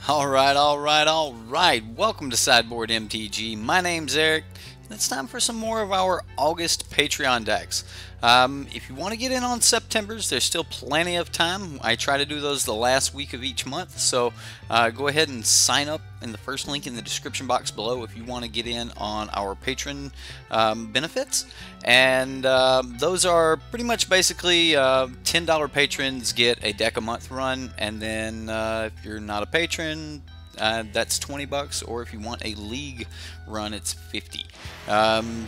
Alright. Welcome to SideboardMTG. My name's Eric, and it's time for some more of our August Patreon decks. If you want to get in on September's, there's still plenty of time. I try to do those the last week of each month, so go ahead and sign up in the first link in the description box below if you want to get in on our patron benefits. And those are pretty much basically $10 patrons get a deck a month run, and then if you're not a patron, that's $20, or if you want a league run, it's $50.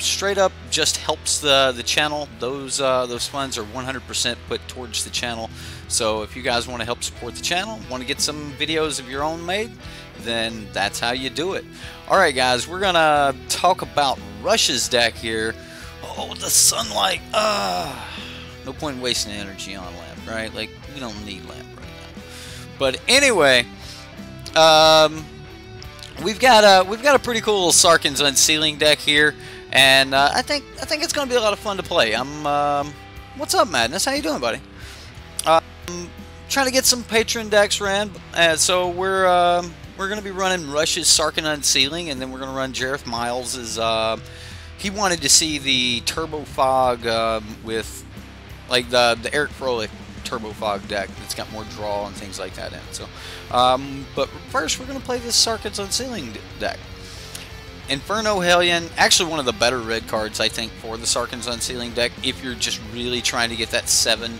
Straight up just helps the channel. Those funds are 100% put towards the channel. So if you guys want to help support the channel, want to get some videos of your own made, then that's how you do it. Alright guys, we're gonna talk about Rusch's deck here. Oh, the sunlight. No point in wasting energy on lamp, right? Like, we don't need lamp right now. But anyway, we've got a pretty cool Sarkhan's Unsealing deck here, and I think it's gonna be a lot of fun to play. What's up, Madness? How you doing, buddy? Trying to get some patron decks ran, so we're gonna be running Rusch's Sarkhan Unsealing, and then we're gonna run Jerith Miles's. He wanted to see the Turbo Fog with like the Eric Froelich Turbo Fog deck that's got more draw and things like that in it. So, but first we're going to play this Sarkhan's Unsealing deck. Inferno Hellion, actually one of the better red cards I think for the Sarkhan's Unsealing deck if you're just really trying to get that 7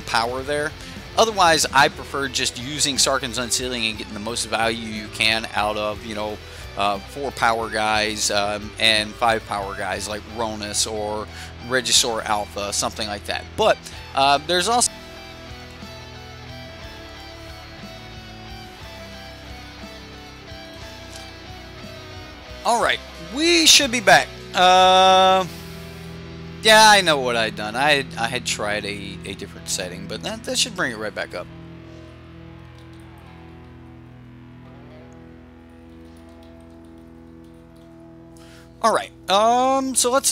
power there. Otherwise, I prefer just using Sarkhan's Unsealing and getting the most value you can out of, you know, 4 power guys and 5 power guys like Ronus or Regisaur Alpha, something like that. But there's also alright, we should be back. Yeah, I know what I'd done. I had tried a different setting, but that should bring it right back up. Alright, so let's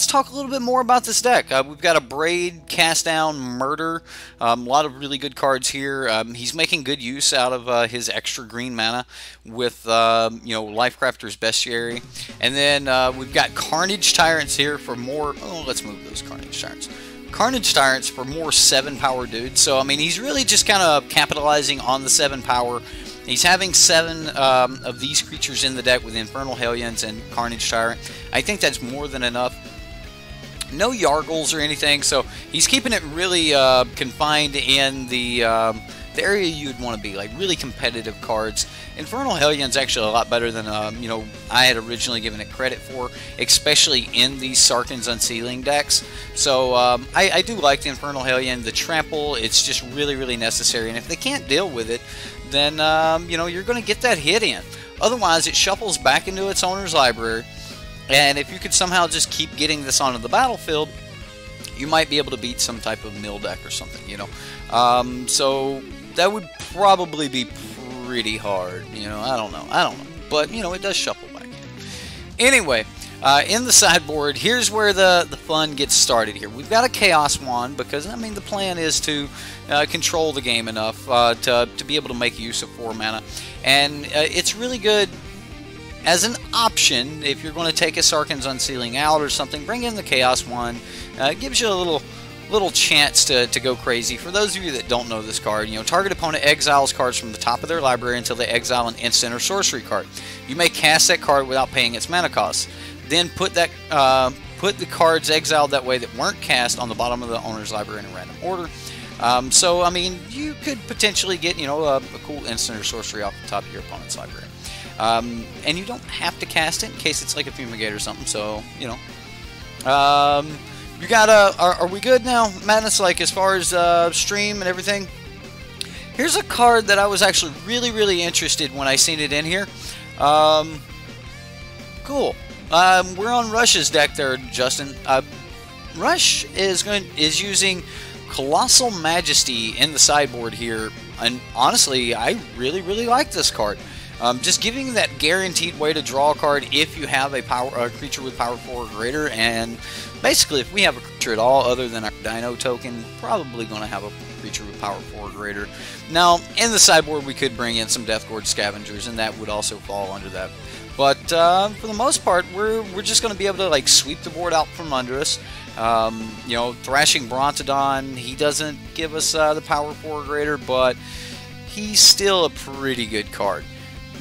talk a little bit more about this deck. We've got a Braid, Cast Down, Murder, a lot of really good cards here. He's making good use out of his extra green mana with, you know, Lifecrafter's Bestiary. And then we've got Carnage Tyrants here for more, oh, let's move those Carnage Tyrants. Carnage Tyrants for more 7 power dudes. So, I mean, he's really just kind of capitalizing on the 7 power. He's having 7 of these creatures in the deck with Infernal Hellions and Carnage Tyrant. I think that's more than enough. No Yargles or anything, so he's keeping it really confined in the area you'd want to be, like really competitive cards. Infernal Hellion's actually a lot better than you know, I had originally given it credit for, especially in these Sarkhan's Unsealing decks. So I do like the Infernal Hellion. The Trample, it's just really necessary, and if they can't deal with it, then you know, you're going to get that hit in. Otherwise, it shuffles back into its owner's library, and if you could somehow just keep getting this onto the battlefield, you might be able to beat some type of mill deck or something, you know. So that would probably be pretty hard, you know. I don't know, but you know, it does shuffle back in. Anyway, in the sideboard, here's where the fun gets started here. We've got a Chaos Wand because, I mean, the plan is to control the game enough to be able to make use of 4 mana. And it's really good as an option if you're going to take a Sarkhan's Unsealing out or something. Bring in the Chaos Wand. It gives you a little chance to go crazy. For those of you that don't know this card, you know, target opponent exiles cards from the top of their library until they exile an instant or sorcery card. You may cast that card without paying its mana cost. Then put the cards exiled that way that weren't cast on the bottom of the owner's library in a random order. So, I mean, you could potentially get, you know, a cool instant or sorcery off the top of your opponent's library. And you don't have to cast it in case it's like a Fumigate or something, so, you know. You got are we good now, Madness, like as far as stream and everything? Here's a card that I was actually really interested when I seen it in here. Cool. We're on Rusch's deck there, Justin. Rusch is using Colossal Majesty in the sideboard here, and honestly, I really like this card. Just giving that guaranteed way to draw a card if you have a creature with power 4 or greater, and Basically, if we have a creature at all other than our Dino token, probably going to have a creature with power 4 or greater. Now, in the sideboard, we could bring in some Death Gorge Scavengers, and that would also fall under that. But for the most part, we're just going to be able to like sweep the board out from under us. You know, Thrashing Brontodon, he doesn't give us the power 4 or greater, but he's still a pretty good card.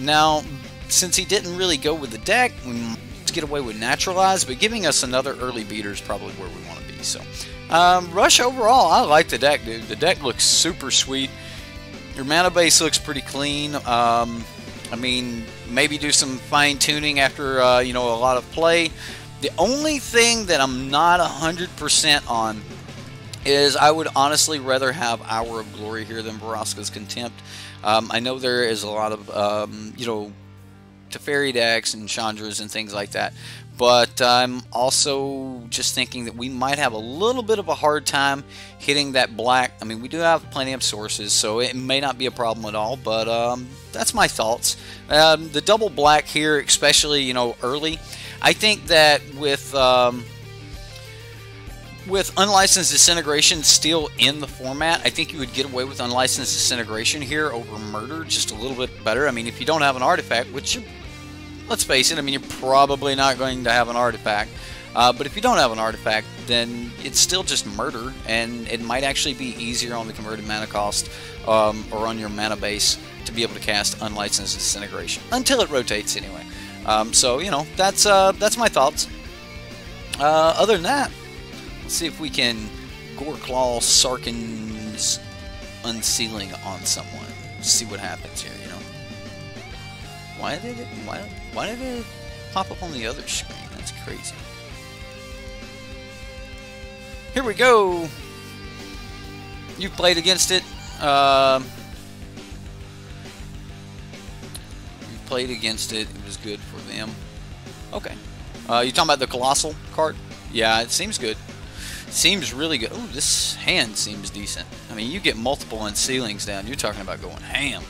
Now, since he didn't really go with the deck, we might get away with Naturalize, but giving us another early beater is probably where we want to be. So, Rush overall, I like the deck, dude. The deck looks super sweet. Your mana base looks pretty clean. I mean, maybe do some fine-tuning after, you know, a lot of play. The only thing that I'm not 100% on is I would honestly rather have Hour of Glory here than Vraska's Contempt. I know there is a lot of, you know, Teferi decks and Chandras and things like that, but I'm also just thinking that we might have a little bit of a hard time hitting that black. I mean, we do have plenty of sources, so it may not be a problem at all, but that's my thoughts. The double black here, especially, you know, early, I think that with Unlicensed Disintegration still in the format, I think you would get away with Unlicensed Disintegration here over Murder just a little bit better. I mean, if you don't have an artifact, which, let's face it, I mean, you're probably not going to have an artifact. But if you don't have an artifact, then it's still just Murder, and it might actually be easier on the converted mana cost or on your mana base to be able to cast Unlicensed Disintegration, until it rotates anyway. So, you know, that's my thoughts. Other than that, let's see if we can Goreclaw Sarkhan's Unsealing on someone. See what happens here, you know. Why did it pop up on the other screen? That's crazy. Here we go. You played against it. You played against it. It was good for them. Okay. You talking about the Colossal card? Yeah, it seems good. Seems really good. Oh, this hand seems decent. I mean, you get multiple Unsealings down. You're talking about going ham.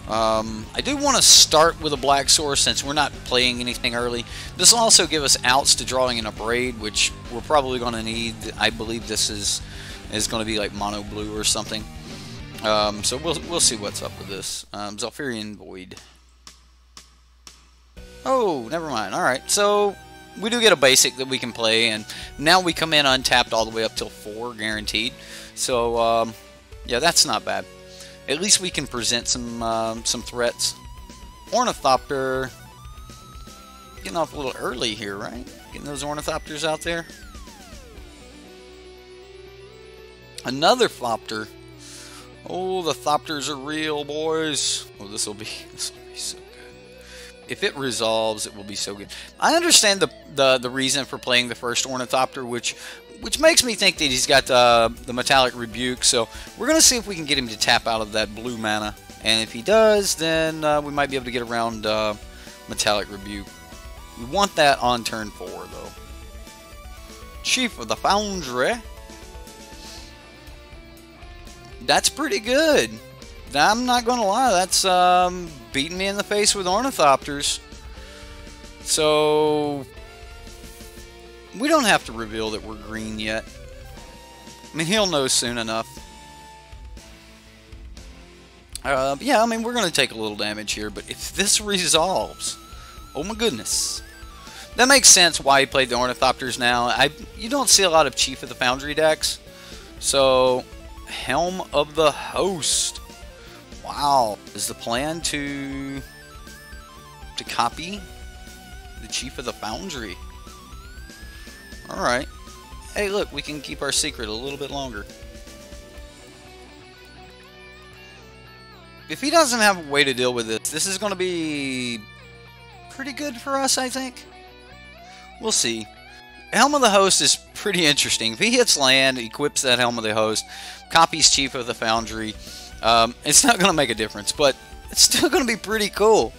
I do want to start with a Black Source since we're not playing anything early. This will also give us outs to drawing in a Braid, which we're probably going to need. I believe this is going to be like mono blue or something. So we'll see what's up with this. Zalfirian Void. Oh, never mind. All right, so we do get a basic that we can play, and now we come in untapped all the way up till 4, guaranteed. So yeah, that's not bad. At least we can present some threats. Ornithopter, getting off a little early here, right? Getting those Ornithopters out there. Another Thopter. Oh, the Thopters are real, boys. Oh, this will be so good. If it resolves, it will be so good. I understand the reason for playing the first Ornithopter, which makes me think that he's got the Metallic Rebuke, so we're going to see if we can get him to tap out of that blue mana, and if he does, then we might be able to get around Metallic Rebuke. We want that on turn 4, though. Chief of the Foundry. That's pretty good. I'm not going to lie, that's beating me in the face with Ornithopters. So we don't have to reveal that we're green yet. I mean, he'll know soon enough. Yeah, I mean, we're going to take a little damage here, but if this resolves, oh my goodness. That makes sense why he played the Ornithopters now. You don't see a lot of Chief of the Foundry decks. So, Helm of the Host. Wow. Is the plan to copy the Chief of the Foundry? Alright. Hey, look, we can keep our secret a little bit longer. If he doesn't have a way to deal with this, this is going to be pretty good for us, I think. We'll see. Helm of the Host is pretty interesting. If he hits land, equips that Helm of the Host, copies Chief of the Foundry, it's not going to make a difference, but it's still going to be pretty cool.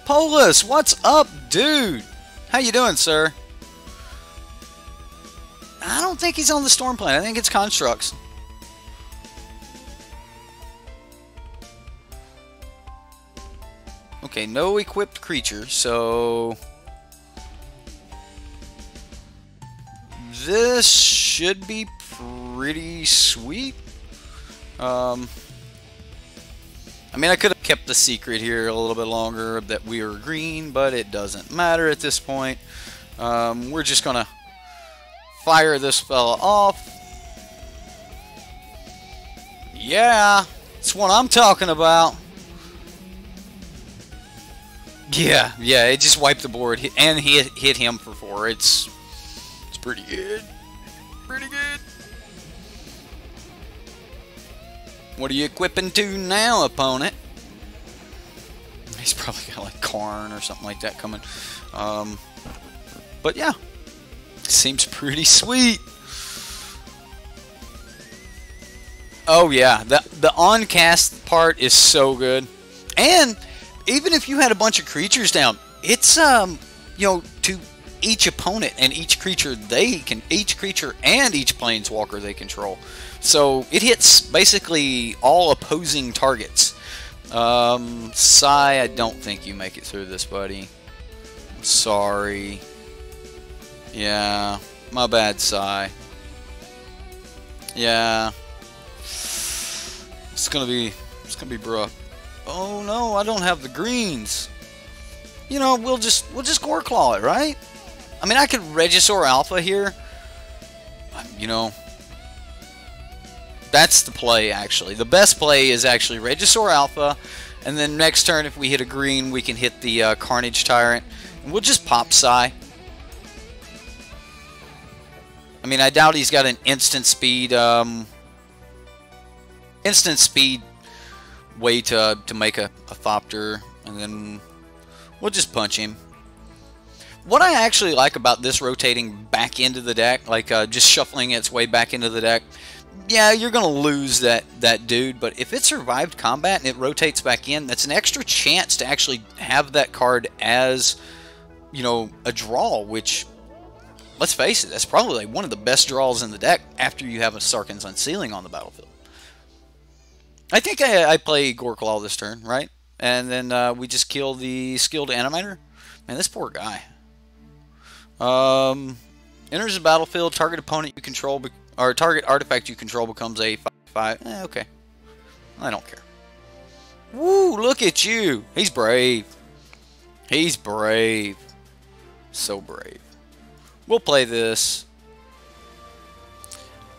Polus, what's up, dude? How you doing, sir? I don't think he's on the Storm Plane. I think it's Constructs. Okay, no equipped creature, so this should be pretty sweet. I mean, I could have kept the secret here a little bit longer that we are green, but it doesn't matter at this point. We're just gonna fire this fella off. Yeah, that's what I'm talking about. Yeah, it just wiped the board, and hit him for 4. It's pretty good. Pretty good. What are you equipping to now, opponent? He's probably got like Karn or something like that coming. But yeah, seems pretty sweet. Oh yeah, the on cast part is so good. And even if you had a bunch of creatures down, it's you know, to each opponent and each creature and each planeswalker they control. So it hits basically all opposing targets. Sai, I don't think you make it through this, buddy. I'm sorry. Yeah, my bad, Sai. Yeah. It's gonna be rough. Oh no, I don't have the greens. You know, we'll just Goreclaw it, right? I mean, I could Regisaur Alpha here. You know, that's the play, actually. The best play is actually Regisaur Alpha, and then next turn, if we hit a green, we can hit the Carnage Tyrant, and we'll just pop Sai. I mean, I doubt he's got an instant speed way to make a Thopter, and then we'll just punch him. What I actually like about this rotating back into the deck, like just shuffling its way back into the deck, yeah, you're going to lose that dude, but if it survived combat and it rotates back in, that's an extra chance to actually have that card as, you know, a draw, which, let's face it, that's probably like one of the best draws in the deck after you have a Sarkhan's Unsealing on the battlefield. I think I play Goreclaw this turn, right? And then we just kill the skilled animator. Man, this poor guy. Enters the battlefield, target opponent you control, or target artifact you control becomes a 5/5. Okay. I don't care. Woo, look at you. He's brave. He's brave. So brave. We'll play this.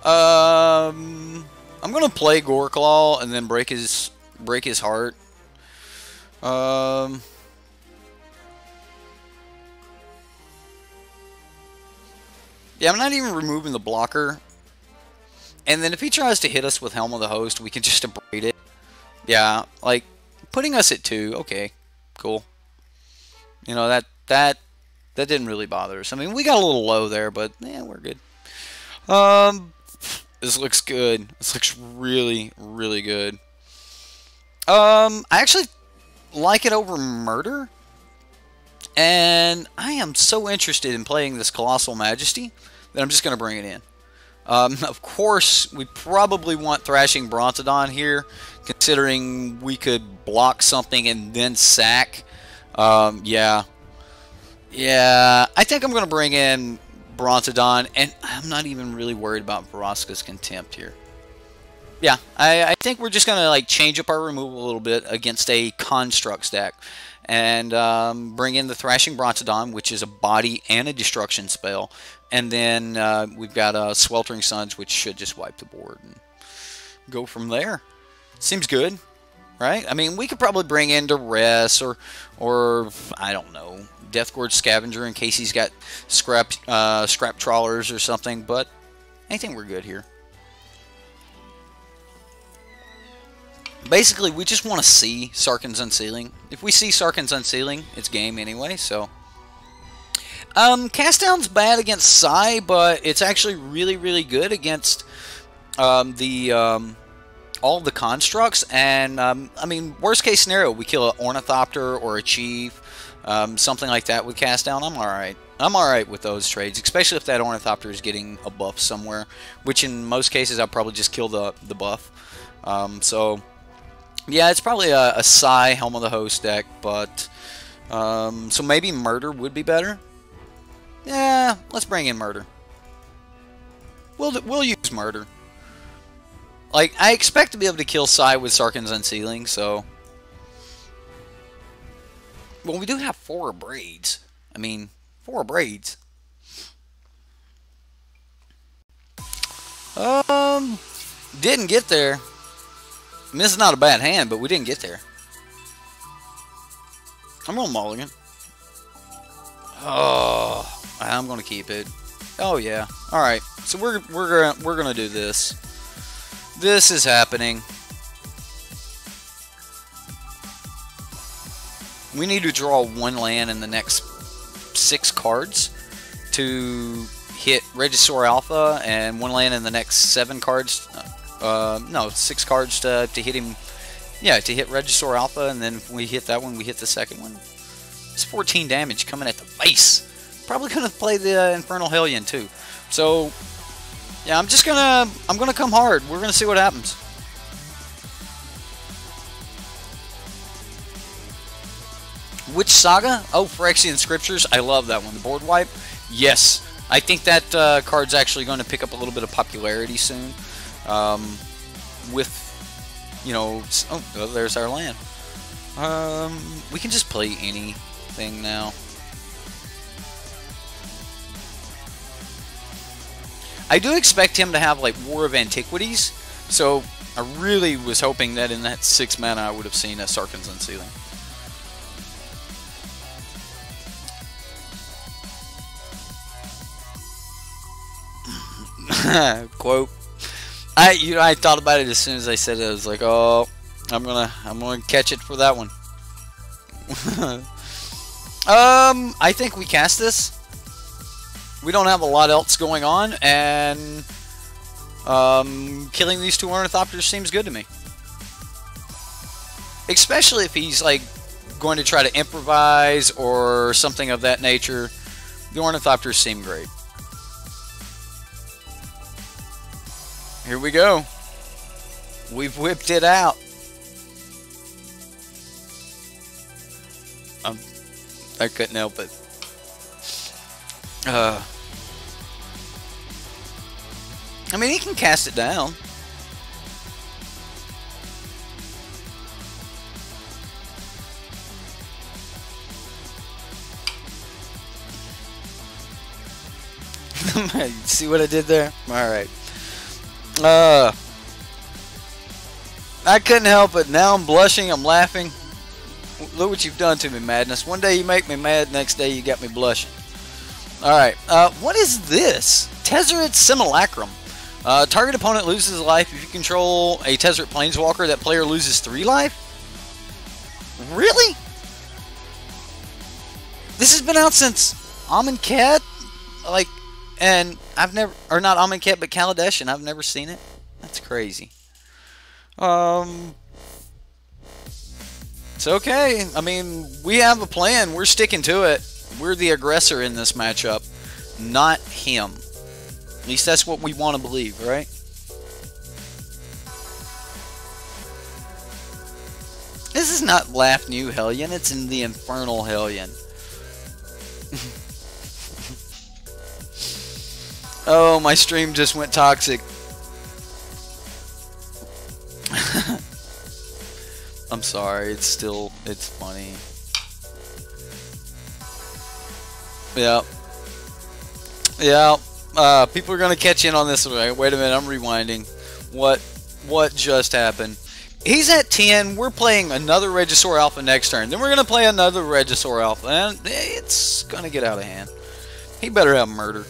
I'm gonna play Goreclaw and then break his heart. Yeah, I'm not even removing the blocker. And then if he tries to hit us with Helm of the Host, we can just abrade it. Yeah, like putting us at 2. Okay, cool. You know, that didn't really bother us. I mean, we got a little low there, but yeah, we're good. This looks good. This looks really, really good. I actually like it over Murder. And I am so interested in playing this Colossal Majesty that I'm just going to bring it in. Of course, we probably want Thrashing Brontodon here, considering we could block something and then sack. Yeah, I think I'm going to bring in Brontodon, and I'm not even really worried about Vraska's Contempt here. Yeah, I think we're just going to like change up our removal a little bit against a Construct stack. And bring in the Thrashing Brontodon, which is a body and a destruction spell. And then we've got Sweltering Suns, which should just wipe the board and go from there. Seems good, right? I mean, we could probably bring in Duress or I don't know, Deathgorge Scavenger in case he's got scrap trawlers or something. But I think we're good here. Basically, we just want to see Sarkhan's Unsealing. If we see Sarkhan's Unsealing, it's game anyway, so. Cast down's bad against Sai, but it's actually really, really good against all the constructs. And, I mean, worst case scenario, we kill an Ornithopter or a Chief, something like that with cast down. I'm alright. I'm alright with those trades, especially if that Ornithopter is getting a buff somewhere, which in most cases I'll probably just kill the buff. So. Yeah, it's probably a Sai Helm of the Host deck, but so maybe Murder would be better. Yeah, let's bring in Murder. we'll use murder. Like, I expect to be able to kill Sai with Sarkhan's Unsealing, so... Well, we do have 4 braids. I mean, 4 braids. Didn't get there. I mean, this is not a bad hand, but we didn't get there. I'm gonna mulligan. Oh, I'm gonna keep it. Oh yeah. All right. So we're gonna do this. This is happening. We need to draw 1 land in the next 6 cards to hit Regisaur Alpha, and 1 land in the next 7 cards. No, 6 cards to hit him. Yeah, to hit Regisaur Alpha, and then if we hit that one, we hit the second one. It's 14 damage coming at the face. Probably gonna play the Infernal Hellion too. So yeah, I'm gonna come hard. We're gonna see what happens. Which saga? Oh, Phyrexian Scriptures. I love that one. The board wipe. Yes, I think that card's actually going to pick up a little bit of popularity soon. With, you know, oh, there's our land. We can just play anything now. I do expect him to have like War of Antiquities, so I really was hoping that in that 6 mana I would have seen a Sarkhan's Unsealing. Quote. I thought about it as soon as I said it. I was like, oh, I'm gonna catch it for that one. I think we cast this. We don't have a lot else going on, and killing these 2 Ornithopters seems good to me. Especially if he's like going to try to improvise or something of that nature. The Ornithopters seem great. Here we go. We've whipped it out. I couldn't help it. I mean, he can cast it down. See what I did there? Alright. I couldn't help it. Now I'm blushing, I'm laughing. Look what you've done to me, Madness. One day you make me mad, next day you got me blushing. Alright, what is this? Tezzeret Simulacrum. Target opponent loses life if you control a Tezzeret Planeswalker. That player loses 3 life? Really? This has been out since Amonkhet? Like, and I've never, or not Amonkhet, but Kaladesh, and I've never seen it. That's crazy. It's okay. I mean, we have a plan. We're sticking to it. We're the aggressor in this matchup, not him. At least that's what we want to believe, right? This is not Laugh New Hellion. It's in the Infernal Hellion. Oh, my stream just went toxic. I'm sorry. It's funny. Yeah. Yeah. People are gonna catch in on this one. Wait a minute. I'm rewinding. What just happened? He's at 10. We're playing another Regisaur Alpha next turn. Then we're gonna play another Regisaur Alpha, and it's gonna get out of hand. He better have murder.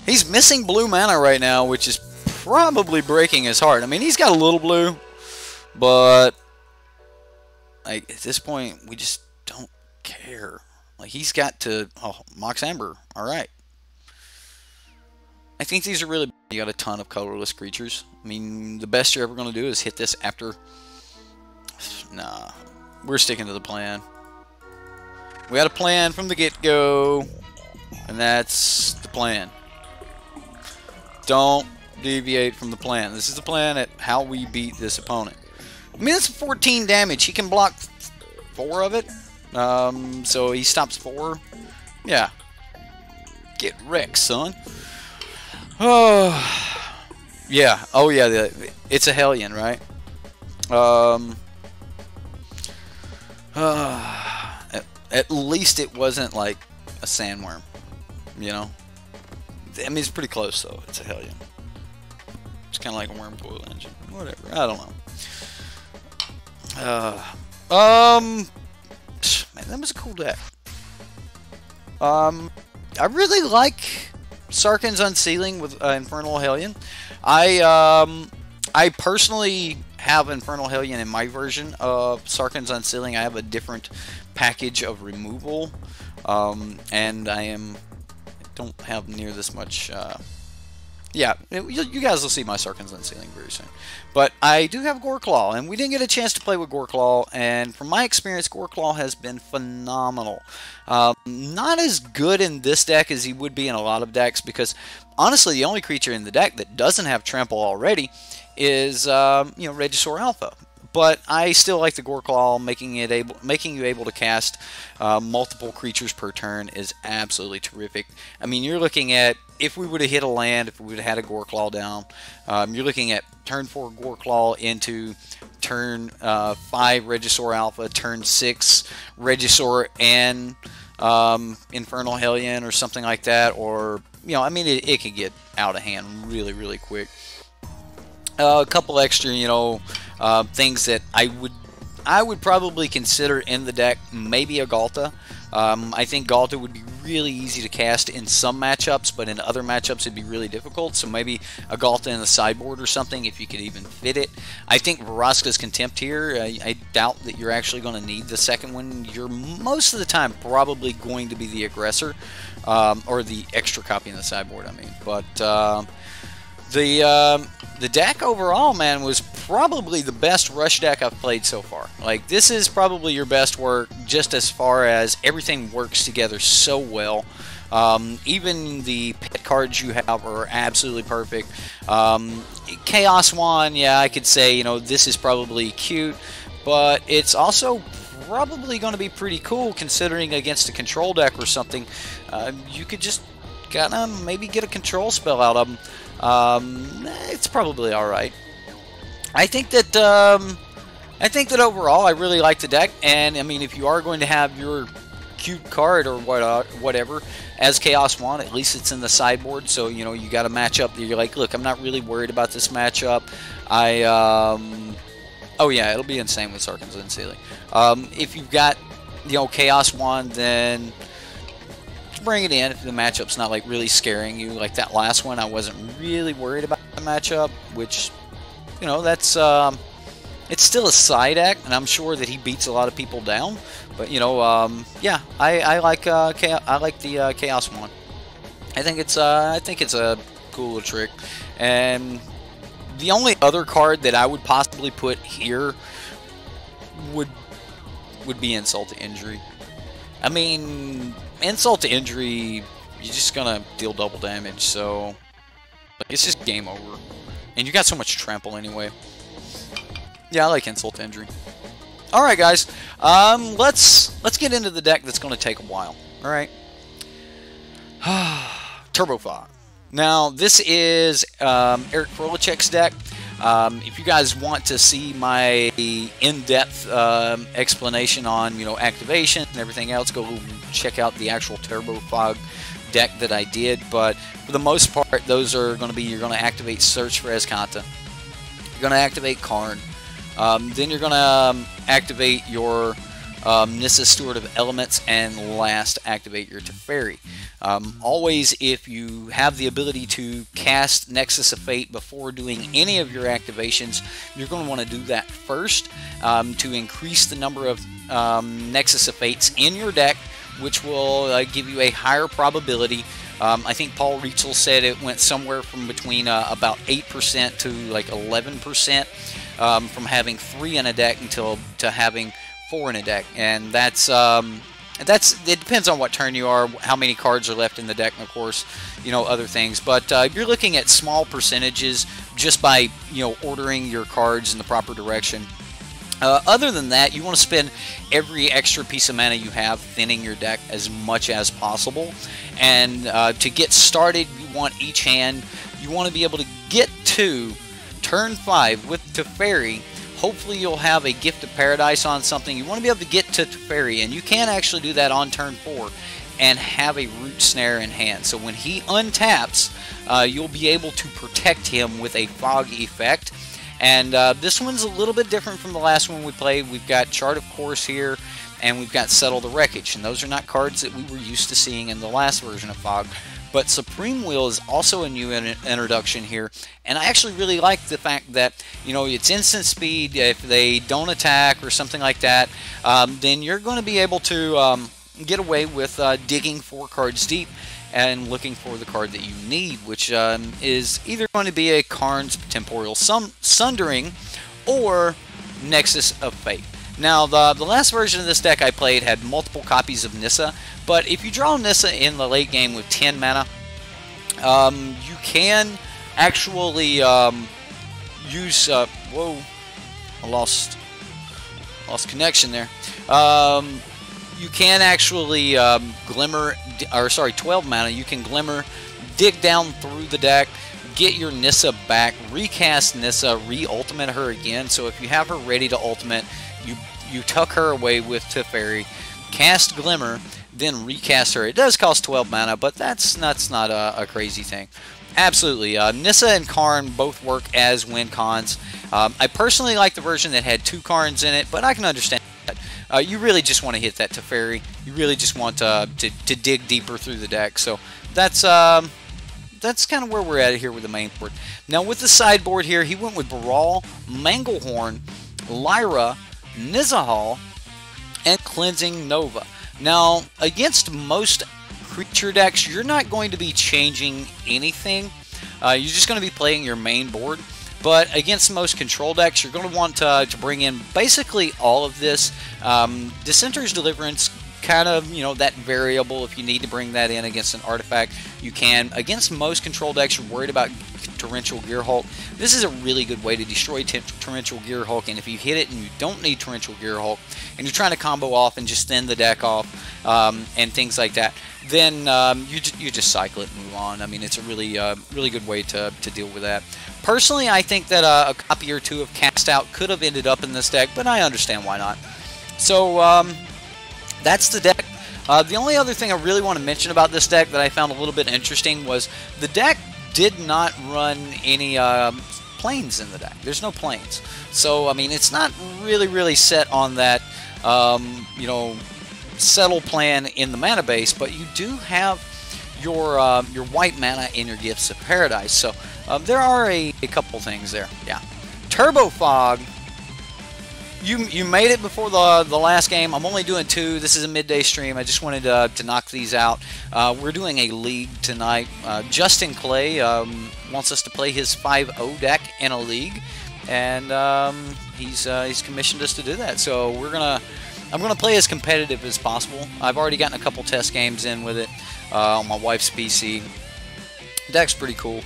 He's missing blue mana right now, which is probably breaking his heart. I mean, he's got a little blue, but like at this point, we just don't care. Like he's got to. Oh, Mox Amber. All right. I think these are really. You got a ton of colorless creatures. I mean, the best you're ever going to do is hit this after. Nah, we're sticking to the plan. We had a plan from the get-go, and that's the plan. Don't deviate from the plan. This is the plan at how we beat this opponent. I mean, it's 14 damage. He can block 4 of it. So he stops 4. Yeah. Get wrecked, son. Oh, yeah. Oh, yeah. It's a Hellion, right? At least it wasn't like a sandworm, you know? I mean, it's pretty close, though. It's a Hellion. It's kind of like a worm coil engine. Whatever. I don't know. Man, that was a cool deck. I really like Sarkhan's Unsealing with Infernal Hellion. I personally have Infernal Hellion in my version of Sarkhan's Unsealing. I have a different package of removal, and I don't have near this much. Yeah, you guys will see my Sarkhan's Unsealing very soon. But I do have Goreclaw, and we didn't get a chance to play with Goreclaw, and from my experience, Goreclaw has been phenomenal. Not as good in this deck as he would be in a lot of decks, because honestly, the only creature in the deck that doesn't have Trample already is, you know, Regisaur Alpha. But I still like the Goreclaw. Making you able to cast multiple creatures per turn is absolutely terrific. I mean, you're looking at, if we would have hit a land, if we would have had a Goreclaw down, you're looking at turn 4 Goreclaw into turn 5 Regisaur Alpha, turn 6 Regisaur and Infernal Hellion or something like that. Or, you know, I mean, it could get out of hand really, really quick. A couple extra, you know, things that I would probably consider in the deck. Maybe a Galta. I think Galta would be really easy to cast in some matchups, but in other matchups it'd be really difficult. So maybe a Galta in the sideboard or something, if you could even fit it. I think Vraska's Contempt here. I doubt that you're actually going to need the second one. You're most of the time probably going to be the aggressor, or the extra copy in the sideboard, I mean. But the deck overall, man, was probably the best rush deck I've played so far. Like, this is probably your best work, just as far as everything works together so well. Even the pet cards you have are absolutely perfect. Chaos Wand, yeah, I could say, you know, this is probably cute, but it's also probably going to be pretty cool considering against a control deck or something. You could just kind of maybe get a control spell out of them. It's probably alright. I think that overall I really like the deck, and I mean, if you are going to have your cute card or whatever as Chaos Wand, at least it's in the sideboard, so you know you got a matchup that you're like, look, I'm not really worried about this matchup. Oh yeah, it'll be insane with Sarkhan's Unsealing. If you've got, you know, Chaos Wand, then bring it in if the matchup's not like really scaring you. Like that last one, I wasn't really worried about the matchup, which, you know, that's it's still a side act, and I'm sure that he beats a lot of people down. But you know, yeah, I like the Chaos Wand. I think it's a cool little trick. And the only other card that I would possibly put here would be Insult to Injury. I mean, Insult to Injury, you're just gonna deal double damage, so like, it's just game over. And you got so much trample anyway. Yeah, I like Insult to Injury. Alright guys, let's get into the deck that's gonna take a while. Alright. Turbo Fog. Now, this is Eric Frolicek's deck. If you guys want to see my in-depth explanation on, you know, activation and everything else, go check out the actual Turbo Fog deck that I did. But for the most part, those are going to be, you're going to activate Search for Azcanta, you're going to activate Karn, then you're going to activate your Nissa, Steward of Elements, and last activate your Teferi. Always, if you have the ability to cast Nexus of Fate before doing any of your activations, you're going to want to do that first to increase the number of Nexus of Fates in your deck, which will give you a higher probability. I think Paul Rietzel said it went somewhere from between about 8% to like 11% from having 3 in a deck to having 4 in a deck, and that's it depends on what turn you are, how many cards are left in the deck, and of course, you know, other things. But you're looking at small percentages just by, you know, ordering your cards in the proper direction. Other than that, you want to spend every extra piece of mana you have thinning your deck as much as possible. And to get started, you want each hand You want to be able to get to turn 5 with Teferi. Hopefully you'll have a Gift of Paradise on something. You want to be able to get to Teferi, and you can actually do that on turn 4 and have a Root Snare in hand. So when he untaps, you'll be able to protect him with a Fog effect. And this one's a little bit different from the last one we played. We've got Chart of Course here, and we've got Settle the Wreckage. And those are not cards that we were used to seeing in the last version of Fog. But Supreme Wheel is also a new introduction here, and I actually really like the fact that, you know, it's instant speed. If they don't attack or something like that, then you're going to be able to get away with digging 4 cards deep and looking for the card that you need, which is either going to be a Karn's Temporal Sundering or Nexus of Fate. Now, the last version of this deck I played had multiple copies of Nissa, but if you draw Nissa in the late game with 10 mana, you can actually use... whoa, I lost connection there. You can actually Glimmer, or sorry, 12 mana, you can Glimmer, dig down through the deck, get your Nissa back, recast Nissa, re-ultimate her again. So if you have her ready to ultimate, you tuck her away with Teferi, cast Glimmer, then recast her. It does cost 12 mana, but that's not a crazy thing. Absolutely. Nissa and Karn both work as win cons. I personally like the version that had 2 Karns in it, but I can understand that. You really just want to hit that Teferi. You really just want to dig deeper through the deck. So that's kind of where we're at here with the main board. Now with the sideboard here, he went with Baral, Manglehorn, Lyra, Nizahal, and Cleansing Nova. Now, against most creature decks, you're not going to be changing anything. You're just going to be playing your main board. But against most control decks, you're going to want to bring in basically all of this. Dissenter's Deliverance, kind of, you know, that variable. If you need to bring that in against an artifact, you can. Against most control decks, you're worried about Torrential Gearhulk. This is a really good way to destroy Torrential Gearhulk, and if you hit it and you don't need Torrential Gearhulk, and you're trying to combo off and just thin the deck off, and things like that, then you just cycle it and move on. I mean, it's a really good way to deal with that. Personally, I think that a copy or 2 of Cast Out could have ended up in this deck, but I understand why not. So, that's the deck. The only other thing I really want to mention about this deck that I found a little bit interesting was the deck did not run any planes in the deck. There's no planes. So, I mean, it's not really set on that, you know, settle plan in the mana base, but you do have your white mana in your Gifts of Paradise. So, there are a couple things there. Yeah. Turbo Fog. You made it before the last game. I'm only doing 2. This is a midday stream. I just wanted to knock these out. We're doing a league tonight. Justin Clay wants us to play his 5-0 deck in a league, and he's commissioned us to do that. So I'm gonna play as competitive as possible. I've already gotten a couple test games in with it on my wife's PC. The deck's pretty cool.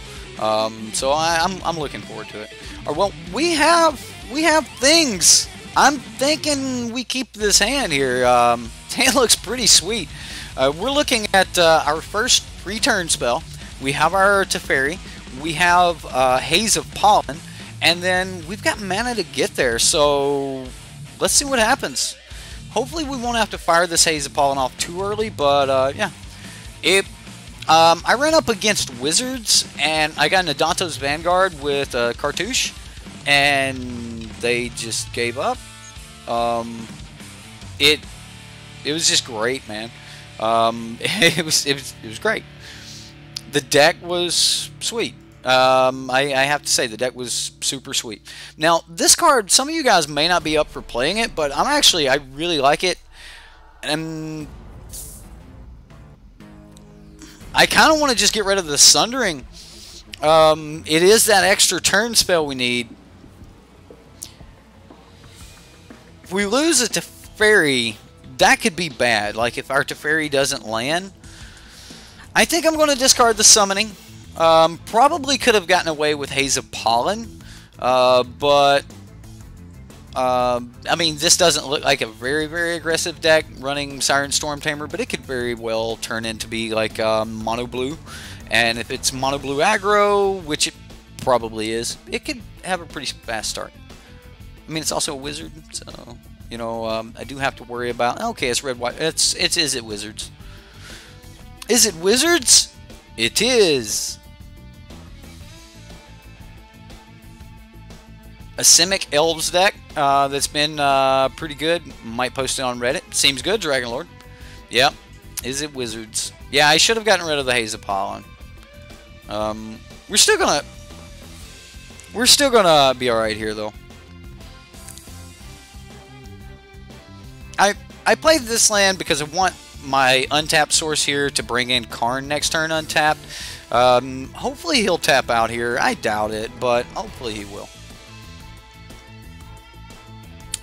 So I'm looking forward to it. Well, we have things. I'm thinking we keep this hand here. Hand looks pretty sweet. We're looking at our first return spell. We have our Teferi. We have Haze of Pollen. And then we've got mana to get there. So let's see what happens. Hopefully we won't have to fire this Haze of Pollen off too early. But yeah. I ran up against Wizards. And I got an Adanto's Vanguard with Cartouche. And they just gave up. It was just great, man. It was great. The deck was sweet. I have to say the deck was super sweet. Now this card, some of you guys may not be up for playing it, but I really like it, and I kind of want to just get rid of the Sundering. It is that extra turn spell we need. If we lose a Teferi, that could be bad. Like if our Teferi doesn't land, I think I'm going to discard the summoning. Probably could have gotten away with Haze of Pollen, but I mean, this doesn't look like a very aggressive deck running Siren Storm Tamer, but it could very well turn into be like mono blue, And if it's mono blue aggro, which it probably is, it could have a pretty fast start. I mean, it's also a wizard, so you know, I do have to worry about. Okay, it's red white. Is it wizards? Is it wizards? It is. A Simic Elves deck that's been pretty good. Might post it on Reddit. Seems good, Dragon Lord. Yep. Is it wizards? Yeah, I should have gotten rid of the Haze of Pollen. We're still gonna be all right here, though. I played this land because I want my untapped source here to bring in Karn next turn untapped. Hopefully he'll tap out here. I doubt it, but hopefully he will.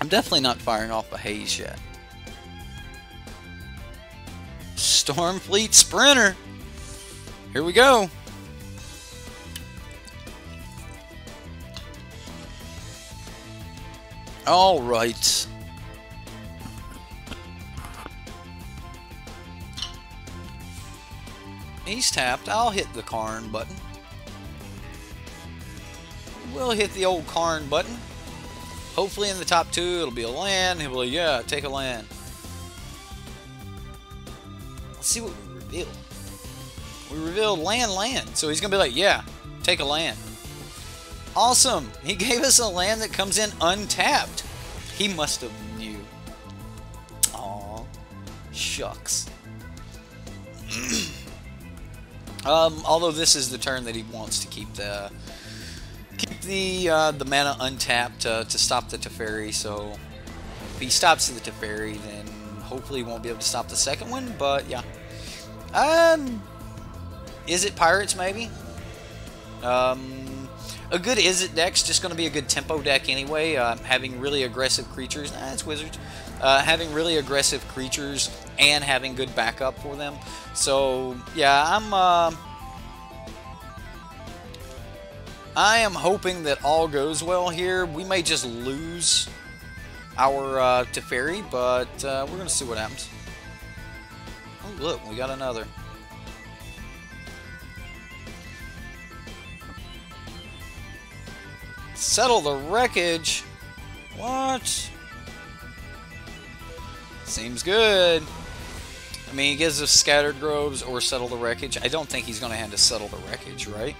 I'm definitely not firing off a Haze yet. Stormfleet Sprinter. Here we go. All right. He's tapped. I'll hit the Karn button. We'll hit the old Karn button. Hopefully in the top two it'll be a land. He'll be like, yeah, take a land. Let's see what we reveal. We revealed land. So he's going to be like, yeah, take a land. Awesome. He gave us a land that comes in untapped. He must have knew. Aw. Shucks. Although this is the turn that he wants to keep the mana untapped to stop the Teferi. So if he stops the Teferi, then hopefully he won't be able to stop the second one. But yeah, is it Pirates maybe? A good Is It deck's just going to be a good tempo deck anyway. Having really aggressive creatures, it's Wizards. Having really aggressive creatures and having good backup for them. So yeah, I am hoping that all goes well here. We may just lose our Teferi, but we're going to see what happens. Oh look, we got another. Settle the wreckage. What? Seems good. I mean, he gives us Scattered Groves or Settle the Wreckage. I don't think he's going to have to Settle the Wreckage, right?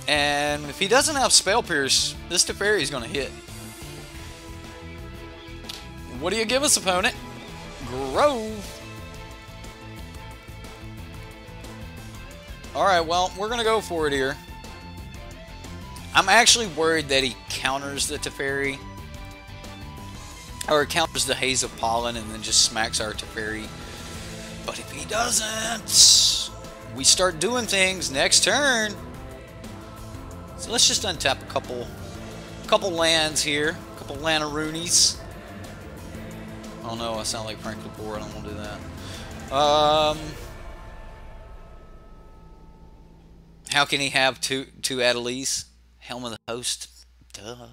And if he doesn't have Spell Pierce, this Teferi is going to hit. What do you give us, opponent? Grove. Alright, well, we're going to go for it here. I'm actually worried that he counters the Teferi. Or counters the Haze of Pollen and then just smacks our Teferi. But if he doesn't, we start doing things next turn. So let's just untap a couple lands here. A couple Lanaroonies. Oh no, I sound like Frank Lepore. I don't want to do that. How can he have two Adelies? Helm of the Host. Duh.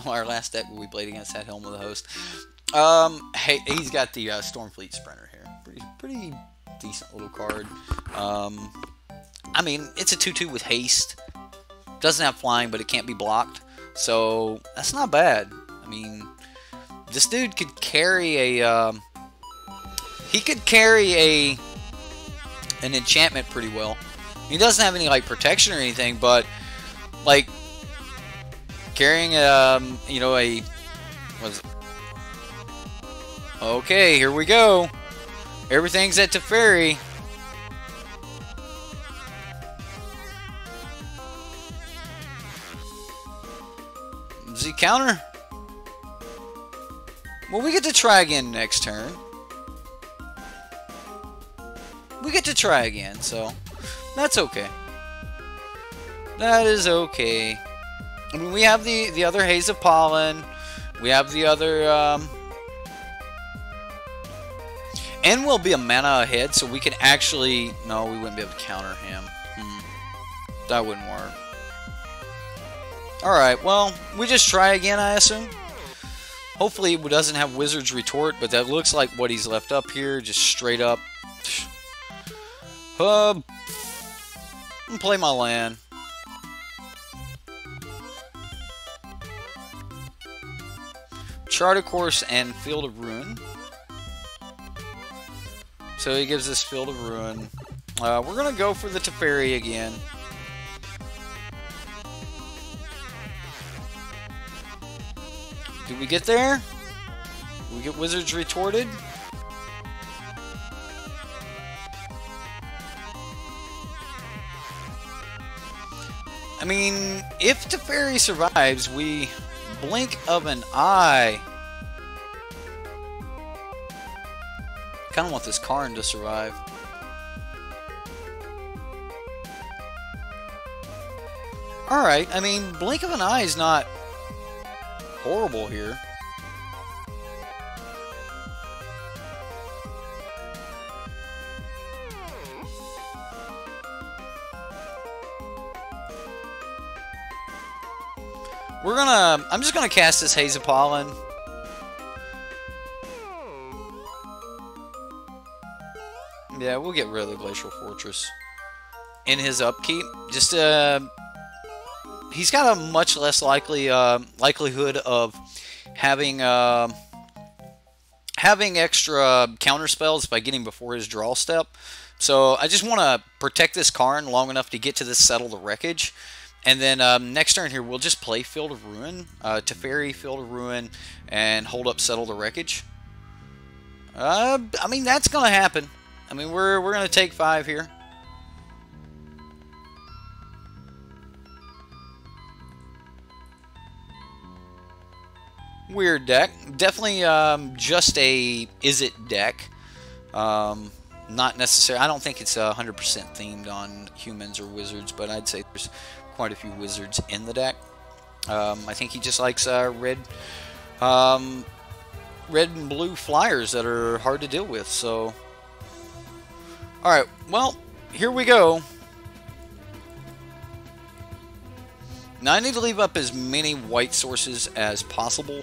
Our last deck we played against had Helm of the Host. Hey, he's got the Stormfleet Sprinter here. Pretty decent little card. I mean, it's a 2/2 with haste. Doesn't have flying, but it can't be blocked. So that's not bad. I mean, this dude could carry a. He could carry an enchantment pretty well. He doesn't have any like protection or anything, but like carrying you know, what is it? Okay, here we go. Everything's at Teferi. Does he counter? Well, we get to try again next turn. We get to try again, so that's okay. That is okay. I mean, we have the other Haze of Pollen. We have the other, and we'll be a mana ahead, so we can actually. No, we wouldn't be able to counter him. That wouldn't work. Alright, well, we just try again, I assume. Hopefully, it doesn't have Wizard's Retort, but that looks like what he's left up here. Just straight up Play my land. Chart of Course and Field of Ruin. So he gives us Field of Ruin. We're gonna go for the Teferi again. Did we get there? Did we get Wizards Retorted? I mean, if Teferi survives, we blink of an eye. I kind of want this Karn to survive. Alright, I mean, blink of an eye is not horrible here. I'm just gonna cast this Haze of Pollen. Yeah, we'll get rid of the Glacial Fortress in his upkeep. Just he's got a much less likelihood of having having extra counter spells by getting before his draw step. So I just want to protect this Karn long enough to get to this Settle the Wreckage. And then next turn here, we'll just play Field of Ruin, Teferi, Field of Ruin, and hold up Settle the Wreckage. I mean, that's going to happen. I mean, we're going to take 5 here. Weird deck. Definitely just a is-it deck. Not necessarily. I don't think it's 100% themed on humans or wizards, but I'd say there's quite a few wizards in the deck. I think he just likes red and blue flyers that are hard to deal with. So, all right, well, here we go. Now I need to leave up as many white sources as possible,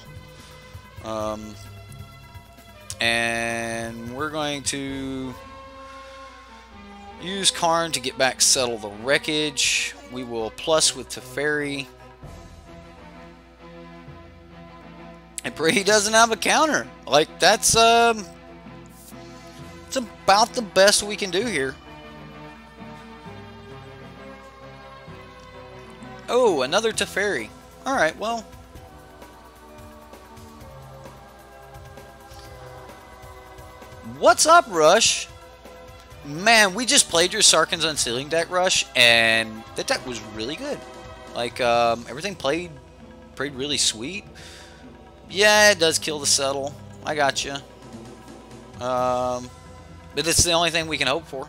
and we're going to use Karn to get back Settle the Wreckage. We will plus with Teferi. And pray he doesn't have a counter. Like, that's it's about the best we can do here. Oh, another Teferi. Alright, well. What's up, Rush? Man, we just played your Sarkhan's Unsealing deck, Rush, and that deck was really good. Like, everything played really sweet. Yeah, it does kill the Settle. I gotcha. But it's the only thing we can hope for.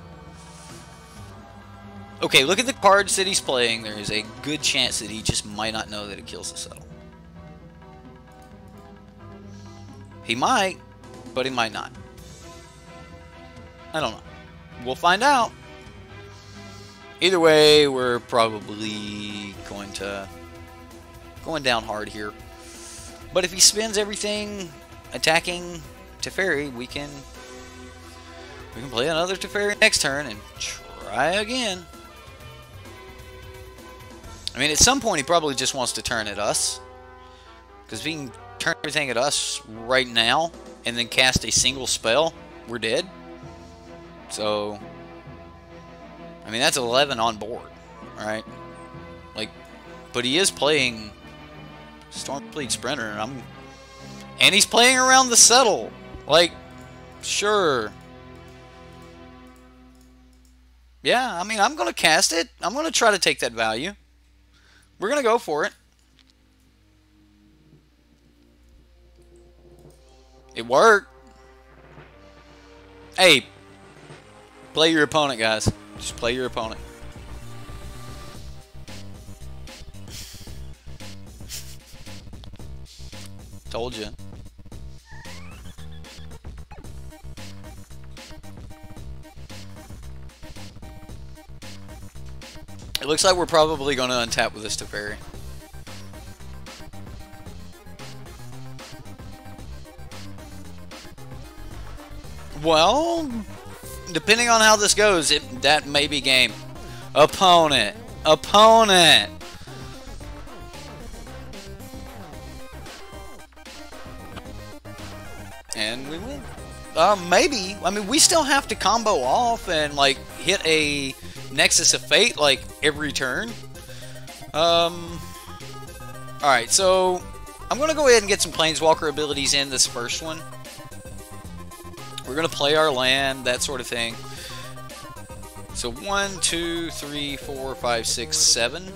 Okay, look at the cards that he's playing. There is a good chance that he just might not know that it kills the Settle. He might, but he might not. I don't know. We'll find out. Either way, we're probably going down hard here. But if he spends everything attacking Teferi, we can play another Teferi next turn and try again. I mean, at some point he probably just wants to turn at us, because if he can turn everything at us right now and then cast a single spell, we're dead. So, I mean, that's 11 on board, right? Like, but he is playing Stormfleet Sprinter, and he's playing around the Settle. Like, sure. Yeah, I mean, I'm going to cast it. I'm going to try to take that value. We're going to go for it. It worked. Hey, play your opponent, guys. Just play your opponent. Told you. It looks like we're probably going to untap with this Teferi. Well, depending on how this goes, that may be game. Opponent. Opponent. And we win. Maybe. I mean, we still have to combo off and, like, hit a Nexus of Fate, like, every turn. Alright, so I'm going to go ahead and get some Planeswalker abilities in this first one. We're going to play our land, that sort of thing. So 1, 2, 3, 4, 5, 6, 7.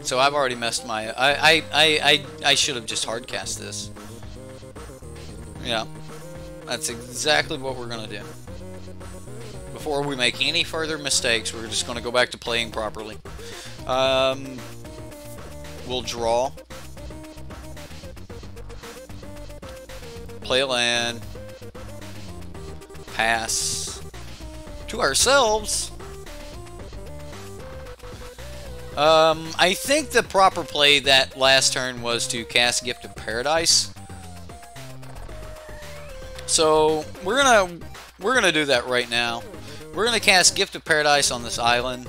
So I've already messed my... I should have just hardcast this. Yeah. That's exactly what we're going to do. Before we make any further mistakes, we're just going to go back to playing properly. We'll draw. Play a land. Pass. To ourselves. I think the proper play that last turn was to cast Gift of Paradise. So we're gonna do that right now. We're gonna cast Gift of Paradise on this island.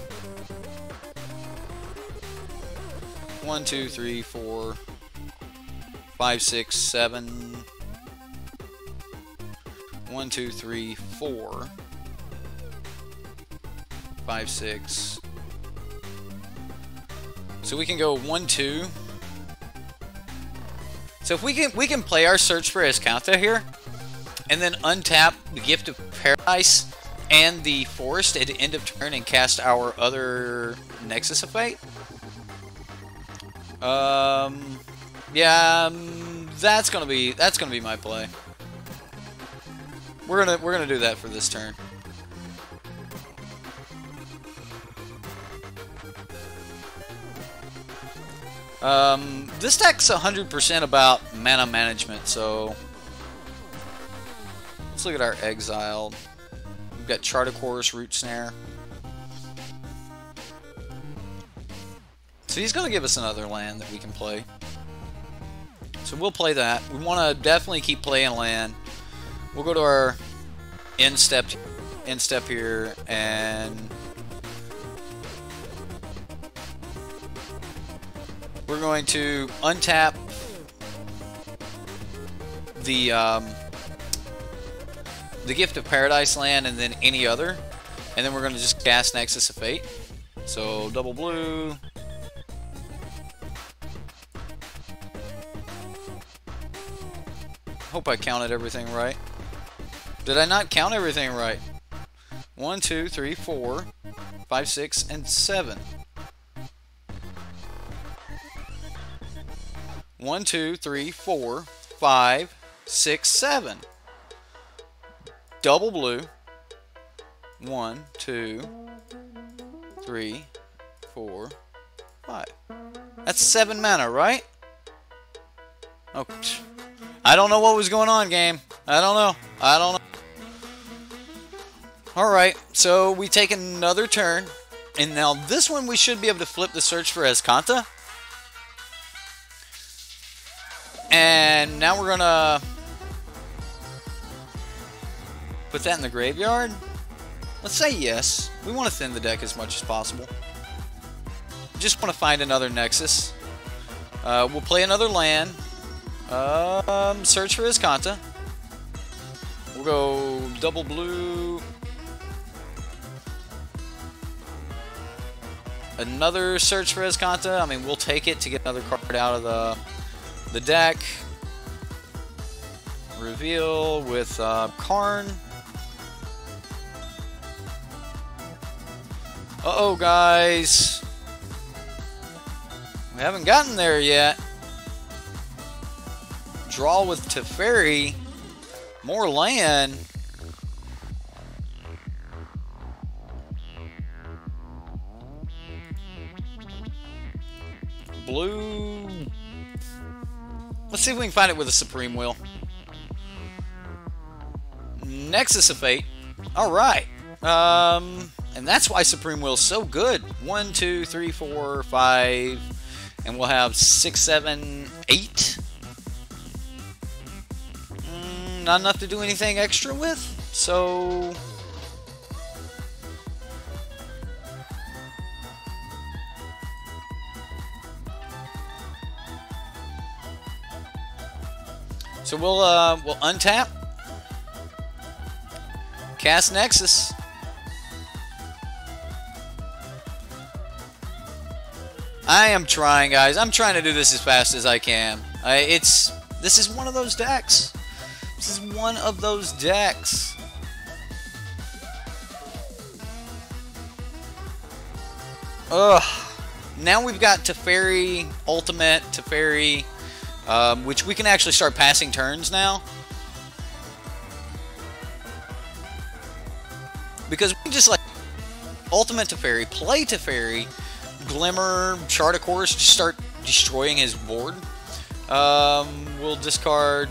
1, 2, 3, 4, 5, 6, 7. 1, 2, 3, 4, 5, 6. So we can go 1, 2. So if we can play our Search for Escanta here, and then untap the Gift of Paradise and the Forest at the end of turn and cast our other Nexus of Fate. Yeah, that's gonna be my play. We're gonna do that for this turn. This deck's 100% about mana management, so let's look at our exiled. We've got Charticourse, Root Snare. So he's going to give us another land that we can play. So we'll play that. We want to definitely keep playing land. We'll go to our end step here, and we're going to untap the Gift of Paradise land and then any other, and then we're going to just cast Nexus of Fate. So double blue. Hope I counted everything right. Did I not count everything right? 1, 2, 3, 4, 5, 6, and 7. 1, 2, 3, 4, 5, 6, 7. Double blue. 1, 2, 3, 4, 5. That's 7 mana, right? Oh, I don't know what was going on, game. I don't know. Alright, so we take another turn. And now this one we should be able to flip the Search for Escanta. And now we're gonna put that in the graveyard. Let's say yes. We want to thin the deck as much as possible. Just want to find another Nexus. We'll play another land. Search for Escanta. We'll go double blue. Another Search for Escanta. I mean, we'll take it to get another card out of the deck. Reveal with Karn. Uh-oh, guys. We haven't gotten there yet. Draw with Teferi. More land. Blue. Let's see if we can find it with a Supreme Will. Nexus of Fate. Alright. And that's why Supreme Will is so good. 1, 2, 3, 4, 5. And we'll have 6, 7, 8. not enough to do anything extra with, so... So we'll untap, cast Nexus. I am trying, guys. I'm trying to do this as fast as I can. This is one of those decks. This is one of those decks. Ugh. Now we've got Teferi, Ultimate Teferi, which we can actually start passing turns now. Because we can just like Ultimate Teferi, play Teferi, Glimmer, Chart of Course, just start destroying his board. We'll discard.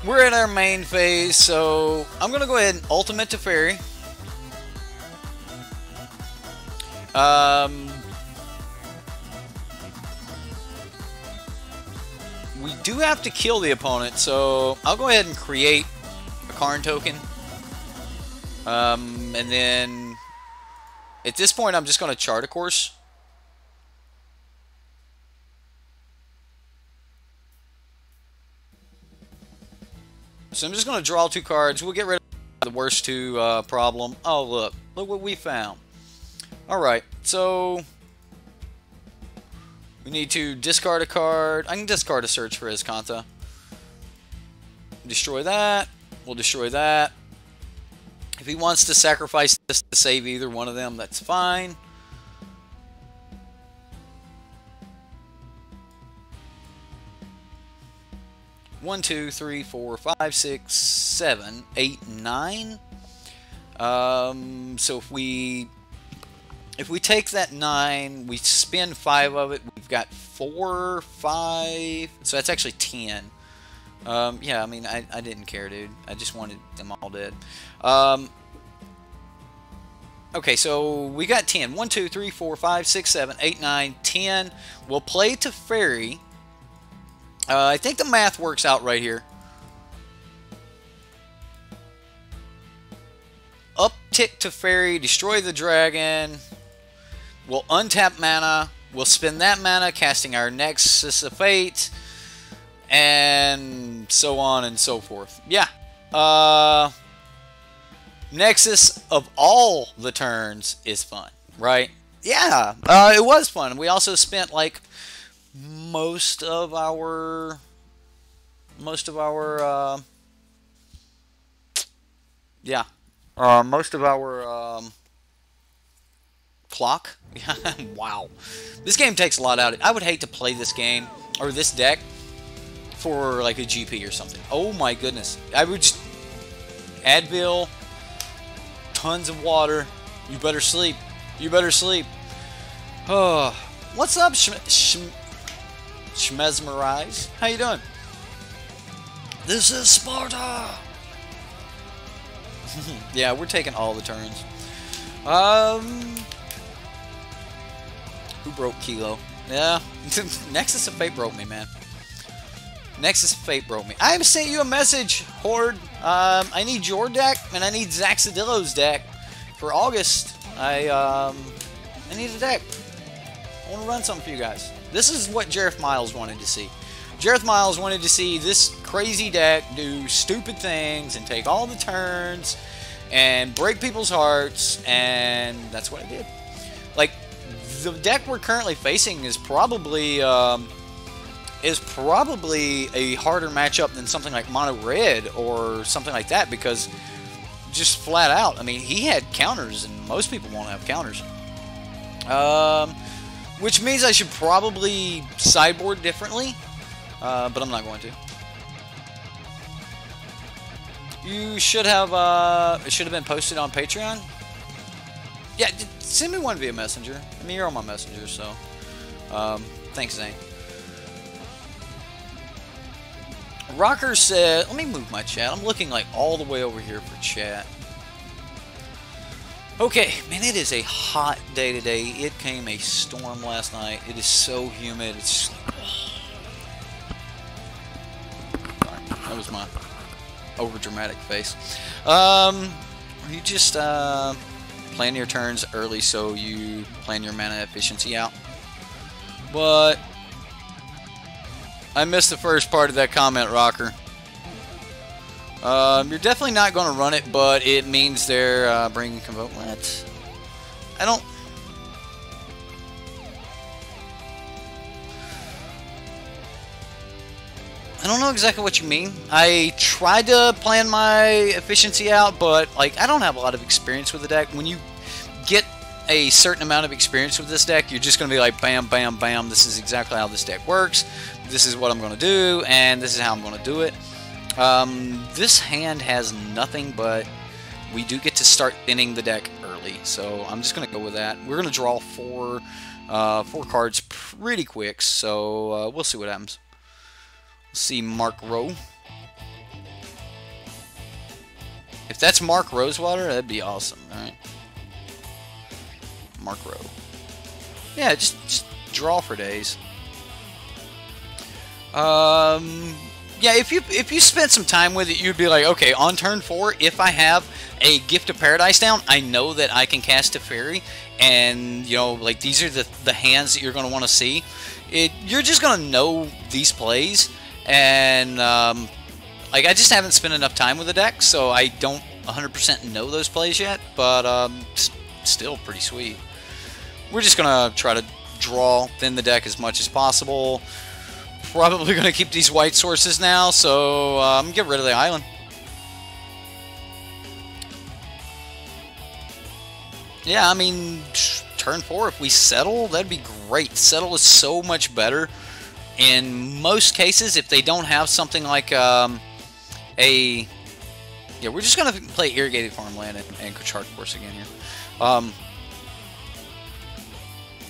We're in our main phase, so I'm going to go ahead and Ultimate Teferi. We do have to kill the opponent, so I'll go ahead and create a Karn token. And then at this point, I'm just going to Chart a Course. So I'm just going to draw 2 cards. We'll get rid of the worst 2 problem. Oh, look what we found. Alright, so we need to discard a card. I can discard a Search for Azcanta. Destroy that. We'll destroy that. If he wants to sacrifice this to save either one of them, that's fine. One, 2, 3, 4, 5, 6, 7, 8, 9. So if we take that 9, we spend 5 of it, we've got 4, 5, so that's actually 10. Yeah, I mean, I didn't care, dude. I just wanted them all dead. Okay, so we got 10. 1, 2, 3, 4, 5, 6, 7, 8, 9, 10. We'll play Teferi. I think the math works out right here. Uptick Teferi, destroy the dragon. We'll untap mana. We'll spend that mana, casting our Nexus of Fate. And so on and so forth. Yeah. Nexus of all the turns is fun, right? Yeah, it was fun. We also spent like most of our clock. Wow, this game takes a lot out of it. I would hate to play this game or this deck for like a GP or something. Oh my goodness, I would just Advil, tons of water. You better sleep. You better sleep. Oh, what's up, Schmesmerize? How you doing? This is Sparta. Yeah, we're taking all the turns. Who broke Kilo? Yeah, Nexus of Fate broke me, man. Nexus of Fate broke me. I have sent you a message, Horde. I need your deck, and I need Zaxadillo's deck for August. I need a deck. I want to run something for you guys. This is what Jerith Miles wanted to see. Jerith Miles wanted to see this crazy deck do stupid things and take all the turns and break people's hearts, and that's what it did. Like, the deck we're currently facing is probably a harder matchup than something like Mono Red or something like that, because just flat out, I mean, he had counters, and most people won't have counters. Which means I should probably sideboard differently, but I'm not going to. You should have, it should have been posted on Patreon. Yeah, send me one via Messenger. I mean, you're on my Messenger, so, thanks, Zane. Rocker said, let me move my chat. I'm looking like all the way over here for chat. Okay, man, it is a hot day today. It came a storm last night. It is so humid. It's just like, That was my over-dramatic face. You just plan your turns early so you plan your mana efficiency out. But I missed the first part of that comment, Rocker. You're definitely not going to run it, but it means they're bringing Convoke. What? I don't know exactly what you mean. I tried to plan my efficiency out, but like I don't have a lot of experience with the deck. When you get a certain amount of experience with this deck, you're just going to be like, bam, bam, bam. This is exactly how this deck works. This is what I'm going to do, and this is how I'm going to do it. This hand has nothing, but we do get to start thinning the deck early, so I'm just going to go with that. We're going to draw four cards pretty quick, so we'll see what happens. Let's see Mark Rowe. If that's Mark Rosewater, that'd be awesome, right? Mark Rowe. Yeah, just draw for days. Yeah, if you spent some time with it, you'd be like, okay, on turn 4, if I have a Gift of Paradise down, I know that I can cast a fairy, and you know, like these are the hands that you're going to want to see. You're just going to know these plays, and like I just haven't spent enough time with the deck, so I don't 100% know those plays yet, but still pretty sweet. We're just going to try to draw, thin the deck as much as possible. Probably going to keep these white sources now, so get rid of the island. Yeah, I mean, turn 4, if we settle, that'd be great. Settle is so much better. In most cases, if they don't have something like yeah, we're just going to play Irrigated Farmland and Chart Course again here.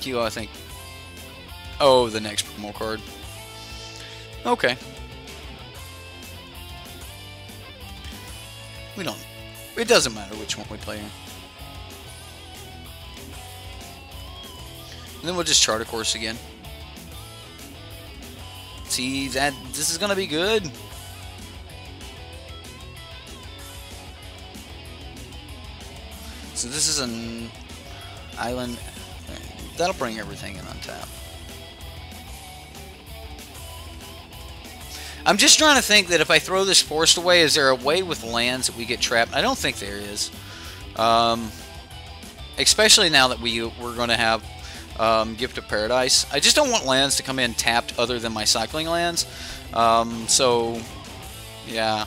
Kilo, I think. Oh, the next promo card. Okay. We don't... It doesn't matter which one we play in. And then we'll just chart a course again. See, this is going to be good. So this is an island. That'll bring everything in on tap. I'm just trying to think that if I throw this forest away, is there a way with lands that we get trapped? I don't think there is. Especially now that we're going to have Gift of Paradise. I just don't want lands to come in tapped other than my cycling lands. So, yeah.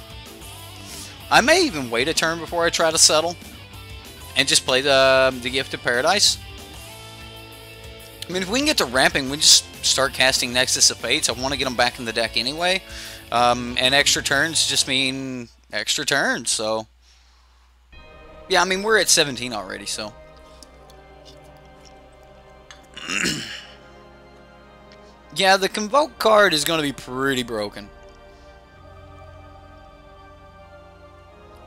I may even wait a turn before I try to settle. And just play the Gift of Paradise. I mean, if we can get to ramping, we just start casting Nexus of Fates. I want to get them back in the deck anyway. And extra turns just mean extra turns, so... Yeah, I mean, we're at 17 already, so... Yeah, the Convoke card is going to be pretty broken.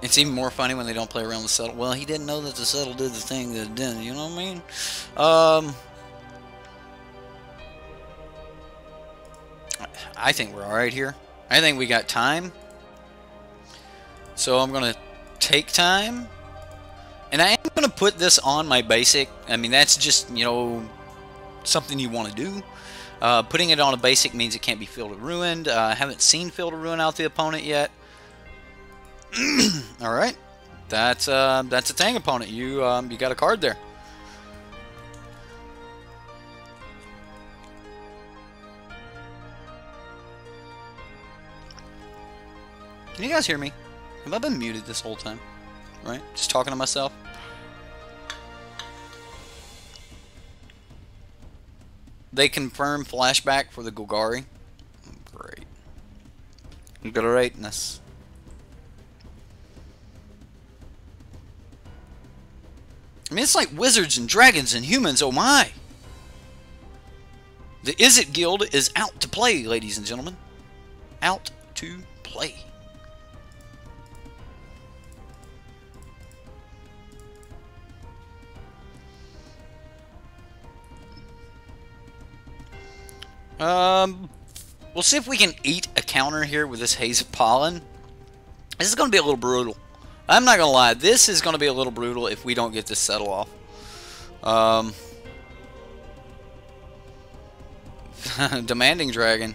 It's even more funny when they don't play around the settle. Well, he didn't know that the settle did the thing that it didn't, you know what I mean? I think we're alright here. I think we got time. So I'm going to take time. And I am going to put this on my basic. I mean, that's just, you know, something you want to do. Putting it on a basic means it can't be Field of Ruined. I haven't seen Field of Ruin out the opponent yet. Alright. That's a Tang opponent. You got a card there. Can you guys hear me? Have I been muted this whole time? Right? Just talking to myself? They confirm flashback for the Golgari. Great. Greatness. I mean, it's like wizards and dragons and humans, oh my! The Izzet Guild is out to play, ladies and gentlemen. Out to play. We'll see if we can eat a counter here with this Haze of Pollen. This is going to be a little brutal. I'm not going to lie. This is going to be a little brutal if we don't get this settle off. Demanding Dragon.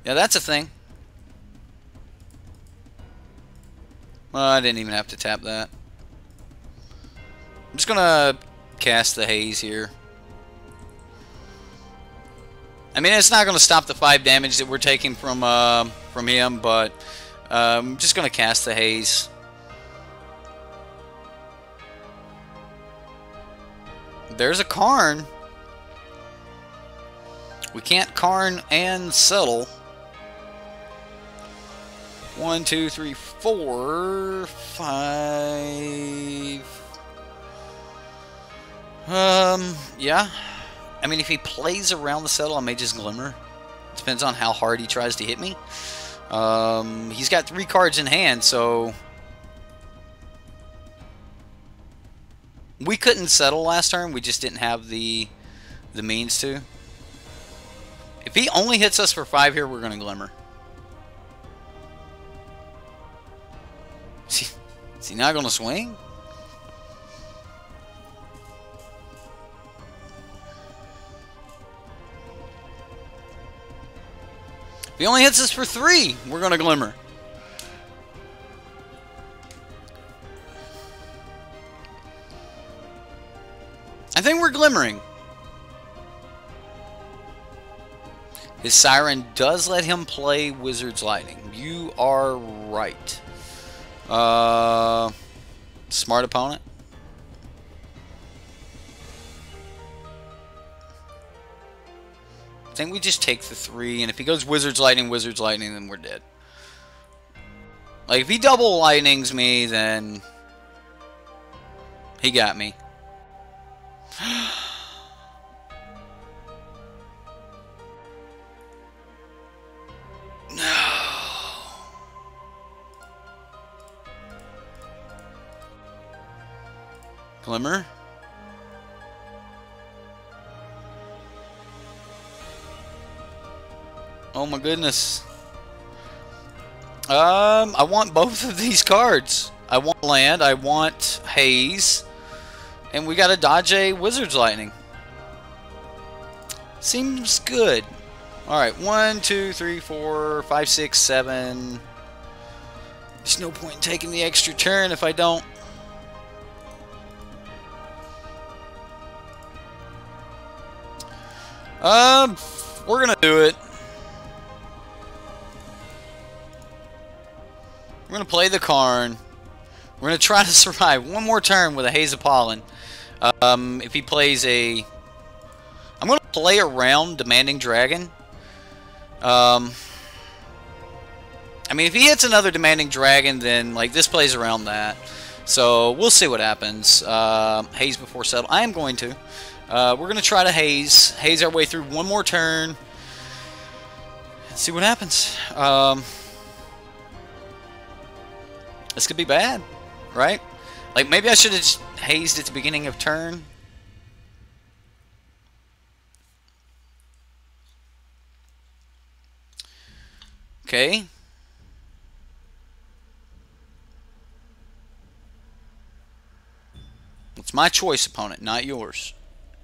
Yeah, that's a thing. Well, I didn't even have to tap that. I'm just going to cast the Haze here. I mean, it's not going to stop the 5 damage that we're taking from him, but I'm just going to cast the Haze. There's a Karn. We can't Karn and settle. 1, 2, 3, 4, 5. Yeah. I mean, if he plays around the settle, I may just Glimmer. Depends on how hard he tries to hit me. He's got 3 cards in hand, so we couldn't settle last turn. We just didn't have the means to. If he only hits us for 5 here, we're going to Glimmer. Is he not going to swing? If he only hits us for 3, we're going to Glimmer. I think we're glimmering. His Siren does let him play Wizard's Lightning. You are right. Smart opponent. I think we just take the 3, and if he goes Wizard's Lightning, then we're dead. Like, if he double Lightnings me, then he got me. No. Glimmer. Oh my goodness. I want both of these cards. I want land, I want Haze, and we gotta dodge a Wizard's Lightning. Seems good. Alright, 1, 2, 3, 4, 5, 6, 7. There's no point in taking the extra turn if I don't. We're gonna do it. We're going to play the Karn. We're going to try to survive one more turn with a Haze of Pollen. If he plays a... I'm going to play around Demanding Dragon. I mean, if he hits another Demanding Dragon, then like this plays around that. So we'll see what happens. Haze before settle. I am going to. We're going to try to Haze our way through one more turn. And see what happens. This could be bad, right? Like, maybe I should have just hazed at the beginning of turn. Okay. It's my choice, opponent, not yours.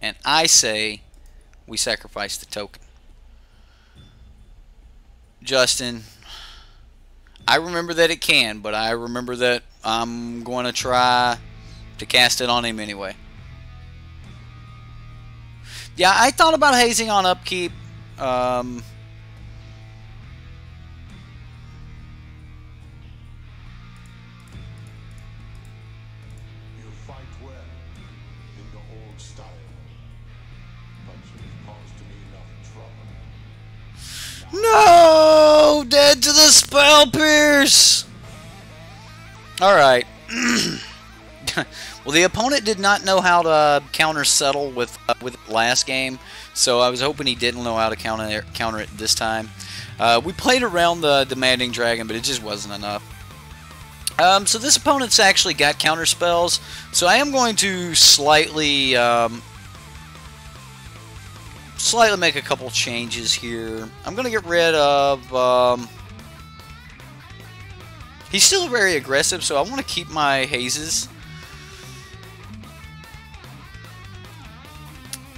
And I say we sacrifice the token. Justin... I remember that it can, but I remember that I'm going to try to cast it on him anyway. Yeah, I thought about hazing on upkeep. No! Dead to the Spell Pierce! Alright. Well, the opponent did not know how to counter settle with last game, so I was hoping he didn't know how to counter it this time. We played around the Demanding Dragon, but it just wasn't enough. So this opponent's actually got counter spells, so I am going to slightly slightly make a couple changes here. I'm going to get rid of... he's still very aggressive, so I want to keep my hazes.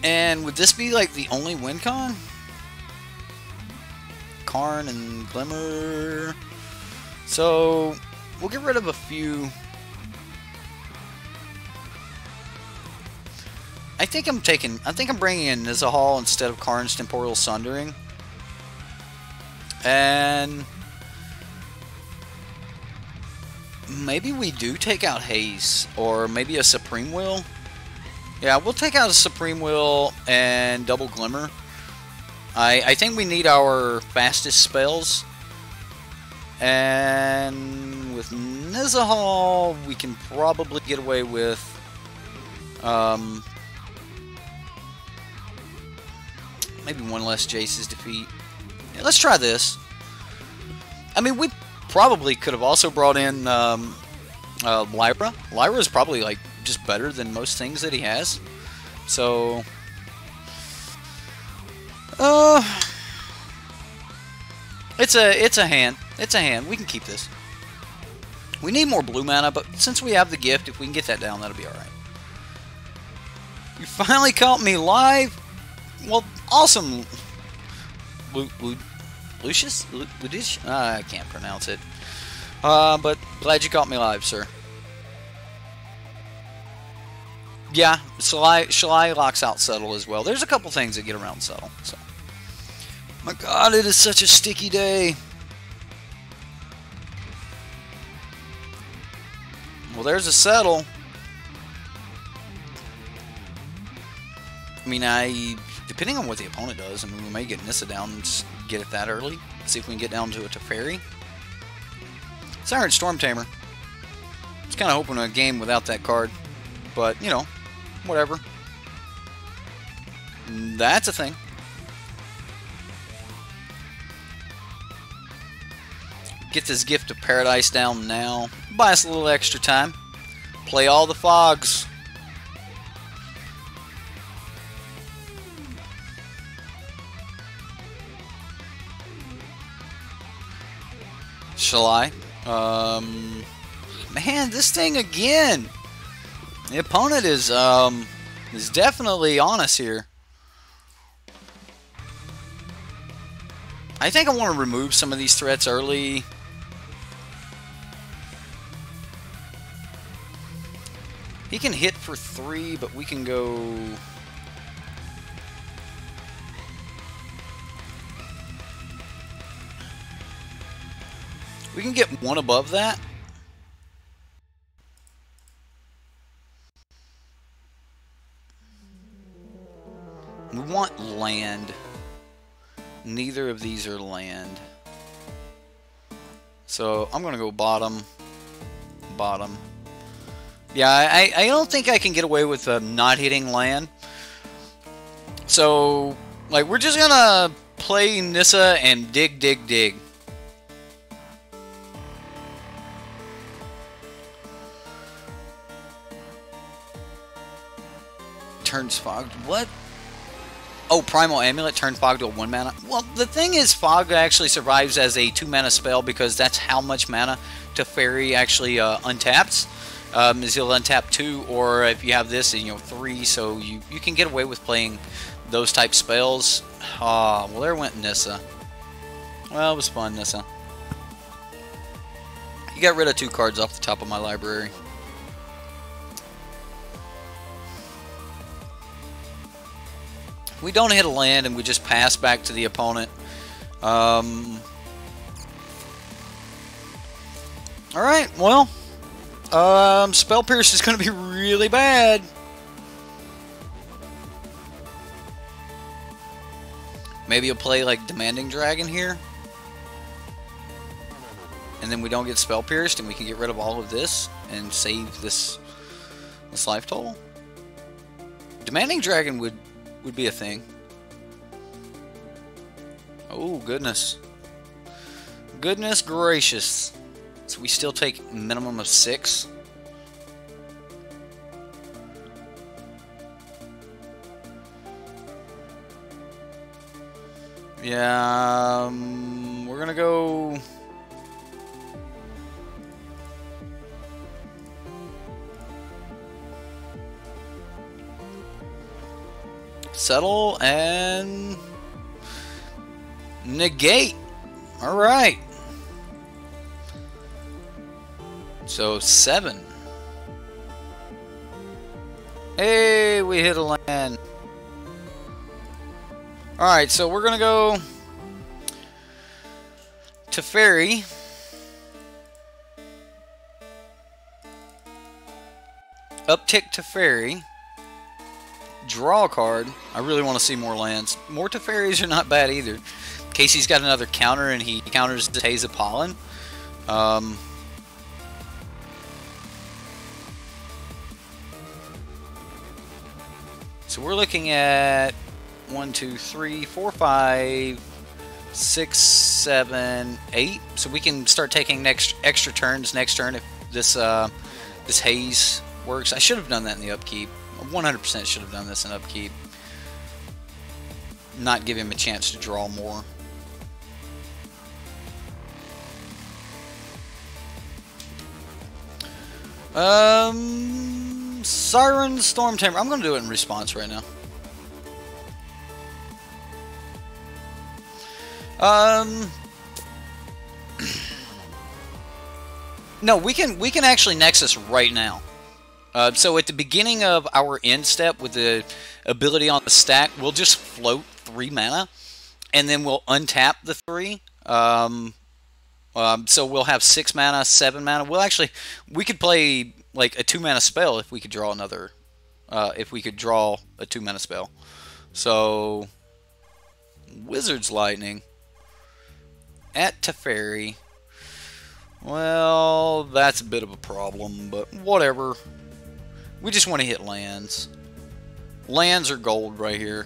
And would this be like the only win con? Karn and Glimmer. So we'll get rid of a few. I think I'm bringing in Nizahal instead of Karn's Temporal Sundering. And maybe we do take out Haze, or maybe a Supreme Will. Yeah, we'll take out a Supreme Will and double Glimmer. I think we need our fastest spells. And with Nizahal, we can probably get away with... maybe one less Jace's defeat. Yeah, let's try this. I mean, we probably could have also brought in Lyra. Lyra is probably like just better than most things that he has. So, it's a hand. It's a hand. We can keep this. We need more blue mana, but since we have the gift, if we can get that down, that'll be all right. You finally caught me live. Well, awesome. Lucius? I can't pronounce it. But glad you caught me live, sir. Yeah, Shalai locks out Settle as well. There's a couple things that get around Settle. So, my God, it is such a sticky day. Well, there's a Settle. I mean, depending on what the opponent does, I mean, we may get Nissa down and just get it that early. See if we can get down to a Teferi. Siren Storm Tamer. I was kind of hoping a game without that card. But, you know, whatever. That's a thing. Get this Gift of Paradise down now. Buy us a little extra time. Play all the fogs. Shall I? Man, this thing again. The opponent is definitely on us here. I think I want to remove some of these threats early. He can hit for 3, but we can go... We can get one above that. We want land. Neither of these are land. So I'm going to go bottom. Bottom. Yeah, I don't think I can get away with not hitting land. So, like, we're just going to play Nissa and dig, dig, dig. Turns Fog. What? Oh, Primal Amulet turned Fog to a 1 mana. Well, the thing is, Fog actually survives as a 2 mana spell because that's how much mana Teferi actually untaps. Is he'll untap 2, or if you have this, you know, 3. So you can get away with playing those type spells. Ah, well, there went Nissa. Well, it was fun, Nissa. You got rid of 2 cards off the top of my library. We don't hit a land and we just pass back to the opponent. Alright, well, Spell Pierce is going to be really bad. Maybe you'll play like Demanding Dragon here. And then we don't get Spell Pierced and we can get rid of all of this and save this life total. Demanding Dragon would be a thing. Oh, goodness. Goodness gracious. So we still take minimum of 6. Yeah, we're gonna go... Settle and... negate. Alright. So 7. Hey, we hit a land. Alright, so we're gonna go to Fairy. Uptick to Fairy. Draw a card. I really want to see more lands. More Teferis are not bad either. Casey's got another counter and he counters the Haze of Pollen. So we're looking at 1, 2, 3, 4, 5, 6, 7, 8. So we can start taking extra turns next turn if this this haze works. I should have done that in the upkeep. 100% should have done this in upkeep. Not give him a chance to draw more. Siren Storm Tamer. I'm going to do it in response right now. No, we can actually Nexus right now. So at the beginning of our end step with the ability on the stack, we'll just float 3 mana, and then we'll untap the 3. So we'll have 6 mana, 7 mana. We could play like a 2 mana spell if we could draw another. If we could draw a 2 mana spell. So Wizard's Lightning at Teferi. Well, that's a bit of a problem, but whatever. We just want to hit lands. Lands are gold right here.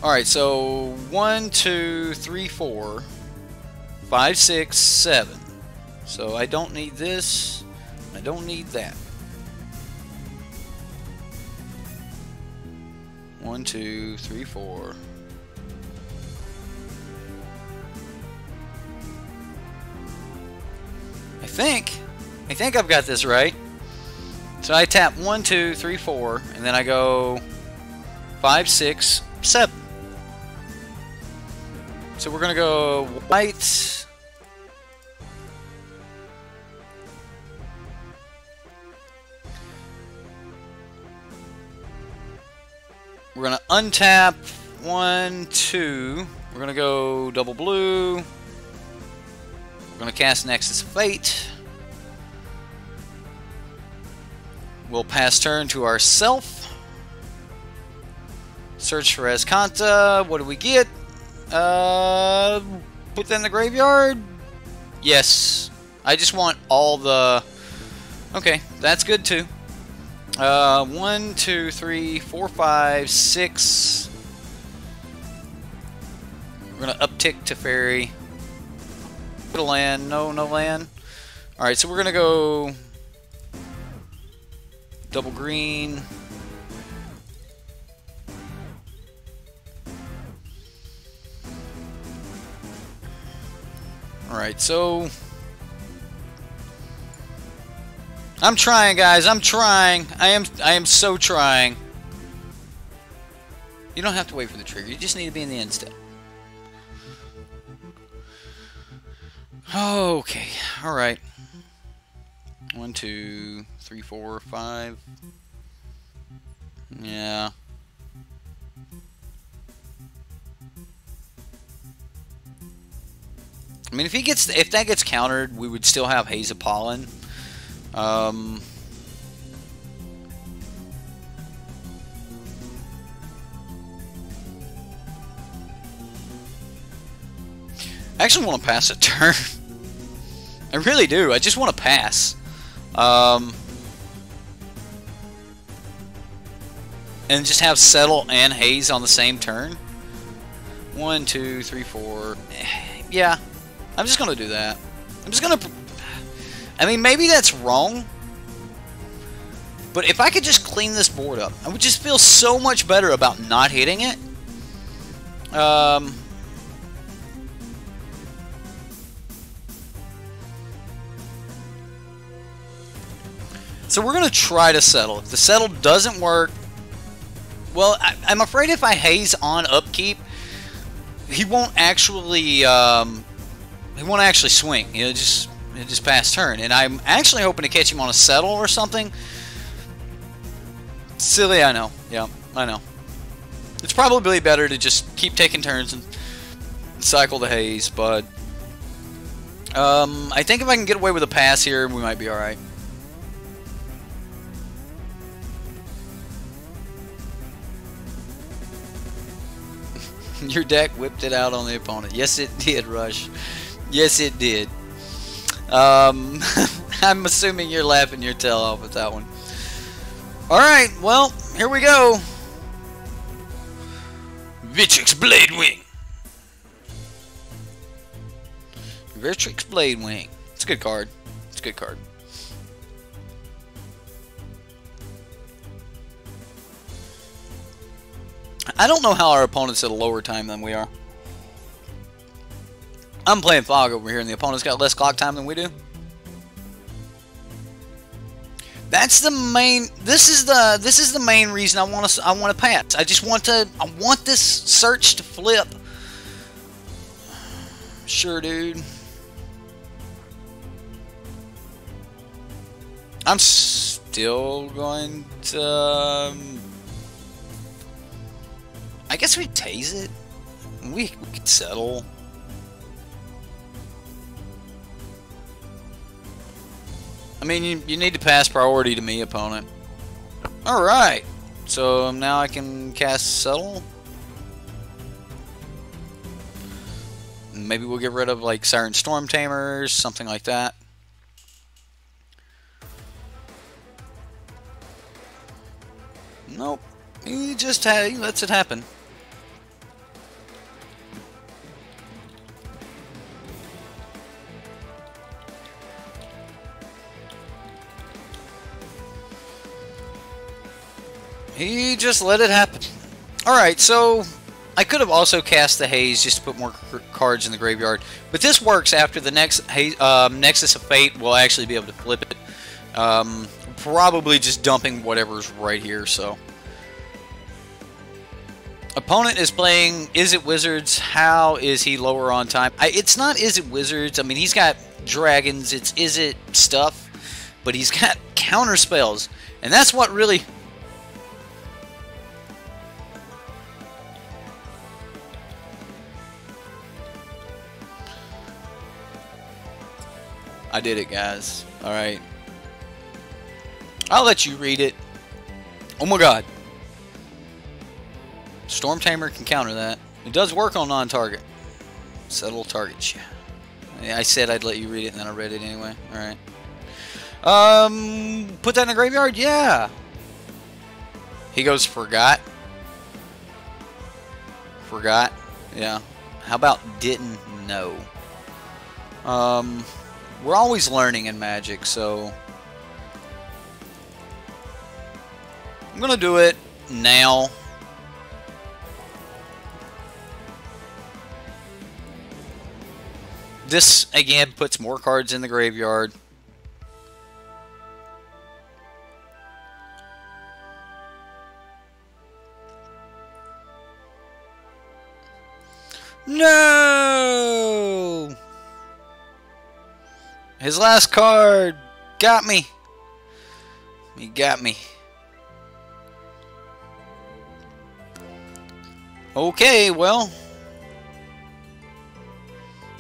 Alright, so 1, 2, 3, 4, 5, 6, 7. So I don't need this. I don't need that. 1, 2, 3, 4. I think I've got this right. So I tap 1, 2, 3, 4, and then I go 5, 6, 7. So we're gonna go white. We're gonna untap 1, 2. We're gonna go double blue. We're gonna cast Nexus of Fate. We'll pass turn to ourself. Search for Azcanta. What do we get? Put that in the graveyard? Yes. I just want all the... Okay, that's good too. 1, 2, 3, 4, 5, 6. We're gonna uptick to Fairy. Put a land. No land. Alright, so we're gonna go double green. Alright, so I'm trying, guys. I'm trying. I am so trying. You don't have to wait for the trigger. You just need to be in the end step. Okay. Alright. 1, 2, 3, 4, 5. Yeah. I mean, if that gets countered, we would still have Haze of Pollen. I actually want to pass a turn. I really do. I just want to pass. And just have Settle and Haze on the same turn. 1, 2, 3, 4. Yeah. I'm just going to do that. I mean, maybe that's wrong. But if I could just clean this board up, I would just feel so much better about not hitting it. So we're going to try to settle. If the settle doesn't work, well, I'm afraid if I haze on upkeep, he won't actually swing. He'll just pass turn. And I'm actually hoping to catch him on a settle or something. Silly, I know. Yeah, I know. It's probably better to just keep taking turns and cycle the haze, but I think if I can get away with a pass here, we might be alright. Your deck whipped it out on the opponent. Yes, it did, Rush. Yes, it did. I'm assuming you're laughing your tail off with that one. Alright, well, here we go. Vitrix Blade Wing. Vitrix Blade Wing. It's a good card. It's a good card. I don't know how our opponent's at a lower time than we are. I'm playing Fog over here, and the opponent's got less clock time than we do. That's the main. This is the main reason I want to pass. I want this search to flip. Sure, dude. I'm still going to. I guess we tase it. We could settle. I mean, you need to pass priority to me, opponent. Alright. So now I can cast Settle. Maybe we'll get rid of, like, Siren Storm Tamers, something like that. Nope. He just he lets it happen. He just let it happen. Alright, so I could have also cast the Haze just to put more cards in the graveyard. But this works after the next Nexus of Fate. We'll actually be able to flip it. Probably just dumping whatever's right here, so. Opponent is playing Is It Wizards. How is he lower on time? It's not Is It Wizards. I mean, he's got dragons. It's Is It stuff. But he's got counter spells. And that's what really... I did it, guys. Alright. I'll let you read it. Oh my god. Storm Tamer can counter that. It does work on non-target. Settle targets you. I said I'd let you read it, and then I read it anyway. Alright. Put that in the graveyard? Yeah. He goes, forgot. Forgot. Yeah. How about didn't know? We're always learning in Magic, so I'm gonna do it now. This again puts more cards in the graveyard. No! His last card got me. He got me. Okay, well,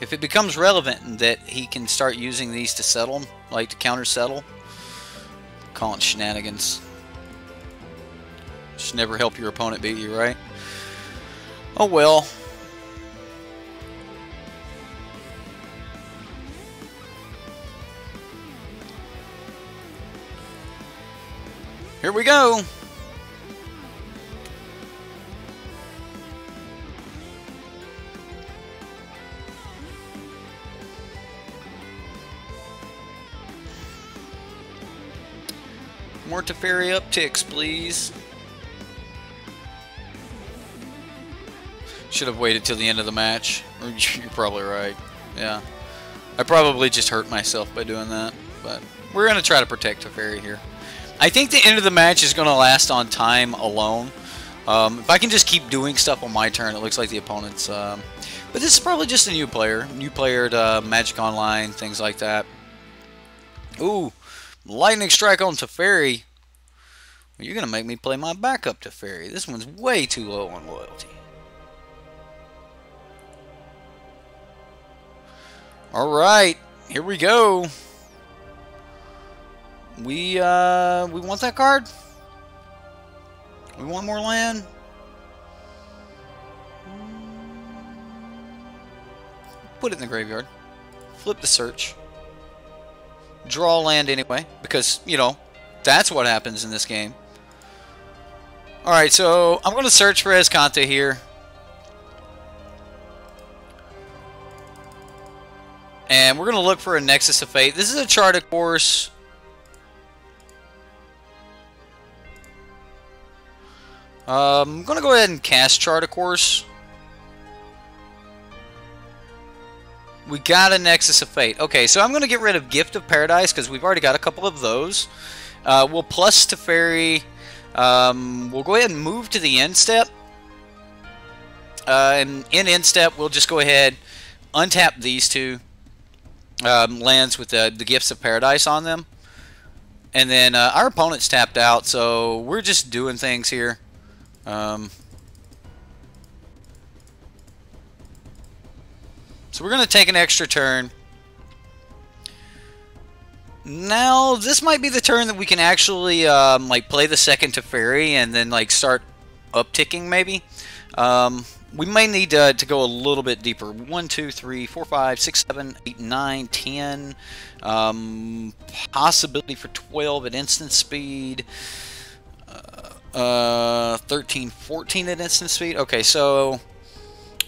if it becomes relevant that he can start using these to settle, like to counter settle, call it shenanigans. Just never help your opponent beat you, right? Oh well. Here we go. more Teferi upticks, please. Should have waited till the end of the match. You're probably right. Yeah. I probably just hurt myself by doing that. But we're going to try to protect Teferi here. I think the end of the match is going to last on time alone. If I can just keep doing stuff on my turn, it looks like the opponent's... but this is probably just a new player. New player to Magic Online, things like that. Ooh, Lightning Strike on Teferi. Well, you're going to make me play my backup Teferi. This one's way too low on loyalty. Alright, here we go. We want that card? We want more land? Put it in the graveyard. Flip the search. Draw land anyway, because, you know, that's what happens in this game. Alright, so I'm going to search for Escante here. And we're going to look for a Nexus of Fate. This is a chart, of course. I'm going to go ahead and cast Chart, of course. We got a Nexus of Fate. Okay, so I'm going to get rid of Gift of Paradise because we've already got a couple of those. We'll plus Teferi. We'll go ahead and move to the end step. And in end step, we'll just go ahead, untap these two lands with the Gifts of Paradise on them. And then our opponent's tapped out, so we're just doing things here. So we're going to take an extra turn. Now, this might be the turn that we can actually like play the second Teferi and then like start upticking maybe. We may need to go a little bit deeper. 1, 2, 3, 4, 5, 6, 7, 8, 9, 10. Possibility for 12 at instant speed. 13, 14 at instant speed. Okay, so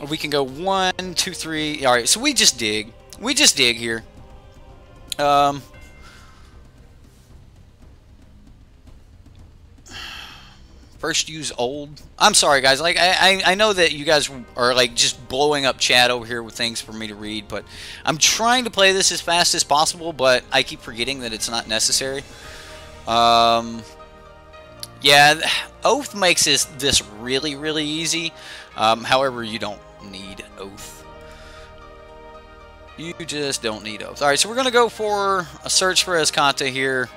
we can go 1, 2, 3. All right, so we just dig. We just dig here. First use old. I'm sorry, guys. Like I know that you guys are like just blowing up chat over here with things for me to read, but I'm trying to play this as fast as possible, but I keep forgetting that it's not necessary. Yeah, Oath makes this really, really easy. However, you don't need Oath. You just don't need Oath. Alright, so we're going to go for a search for Escante here.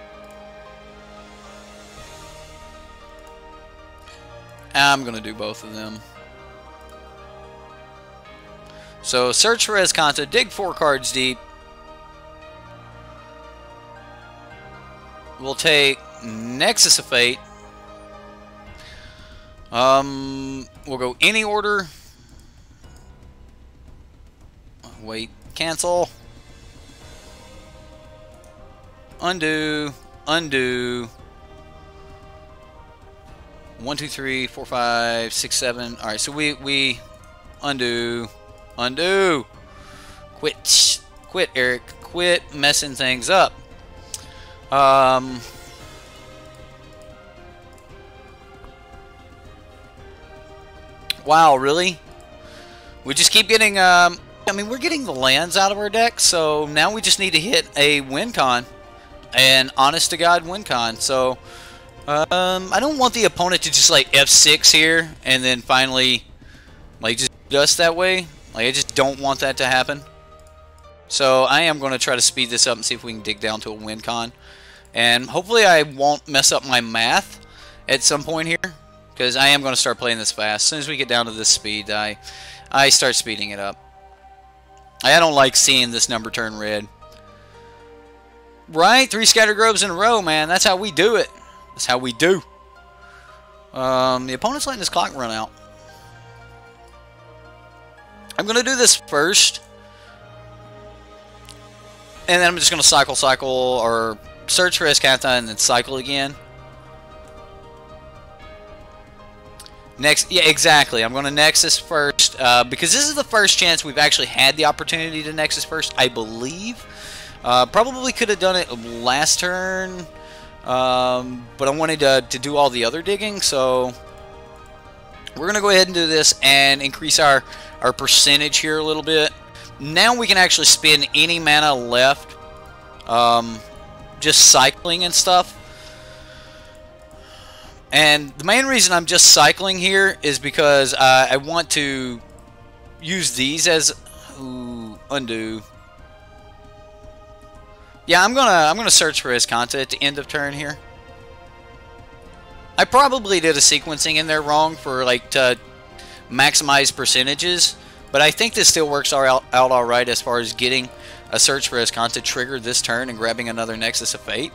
I'm going to do both of them. So, search for Escante, dig 4 cards deep. We'll take Nexus of Fate. We'll go any order. Wait, cancel. Undo, undo. 1, 2, 3, 4, 5, 6, 7. All right, so we undo, undo. Quit, Eric. Quit messing things up. Wow, really? We just keep getting, I mean, we're getting the lands out of our deck, so now we just need to hit a win con. An honest-to-God win con. So, I don't want the opponent to just, like, F6 here, and then finally, like, just that way. Like, I just don't want that to happen. So, I am going to try to speed this up and see if we can dig down to a win con. And hopefully I won't mess up my math at some point here. Because I am going to start playing this fast. As soon as we get down to this speed, I start speeding it up. I don't like seeing this number turn red. Right? 3 Scattered Groves in a row, man. That's how we do it. That's how we do. The opponent's letting his clock run out. I'm going to do this first. And then I'm just going to cycle, or search for Escanta and then cycle again. Next, yeah, exactly. I'm going to Nexus first, because this is the first chance we've actually had the opportunity to Nexus first, I believe. Probably could have done it last turn, But I wanted to do all the other digging, so we're going to go ahead and do this and increase our percentage here a little bit. Now we can actually spend any mana left, just cycling and stuff. And the main reason I'm just cycling here is because I want to use these as undo. Yeah, I'm gonna search for Hasbro at the end of turn here. I probably did a sequencing in there wrong for like to maximize percentages, but I think this still works out all right as far as getting a search for Hasbro triggered this turn and grabbing another Nexus of Fate.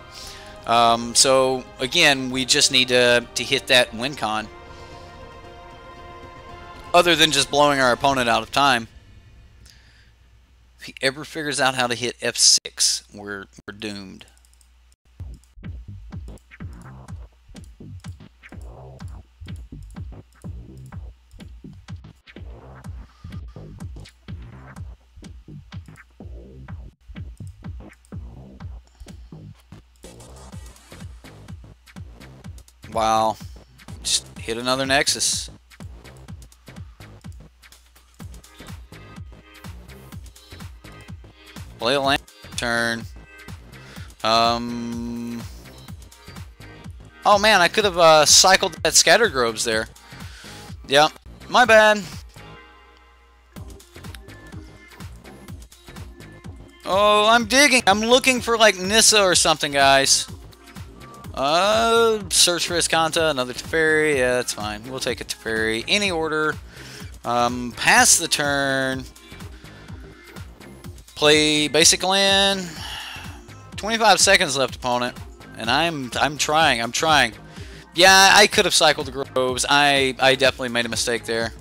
So again, we just need to hit that win con. Other than just blowing our opponent out of time. If he ever figures out how to hit F6, we're doomed. Wow. Just hit another Nexus. Play a land turn. Oh man, I could have cycled that Scatter Groves there. Yeah, my bad. Oh, I'm digging. I'm looking for like Nissa or something, guys. Search for Hasbro, another Teferi. Yeah, that's fine. We'll take a Teferi. Any order. Pass the turn. Play basic land. 25 seconds left, opponent. And I'm trying. Yeah, I could have cycled the Groves. I definitely made a mistake there.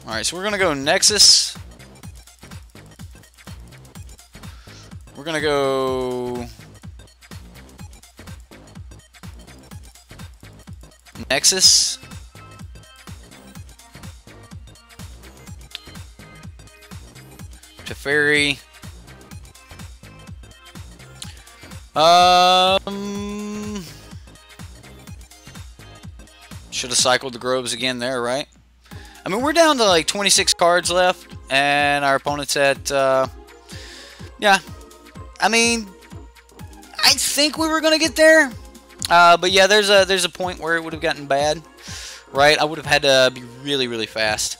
Alright, so we're gonna go Nexus. We're gonna go Nexus. Teferi. Should have cycled the Groves again there, right? I mean, we're down to like 26 cards left, and our opponent's at, yeah. I mean, I think we were gonna get there, but yeah, there's a point where it would have gotten bad, right? I would have had to be really, really fast.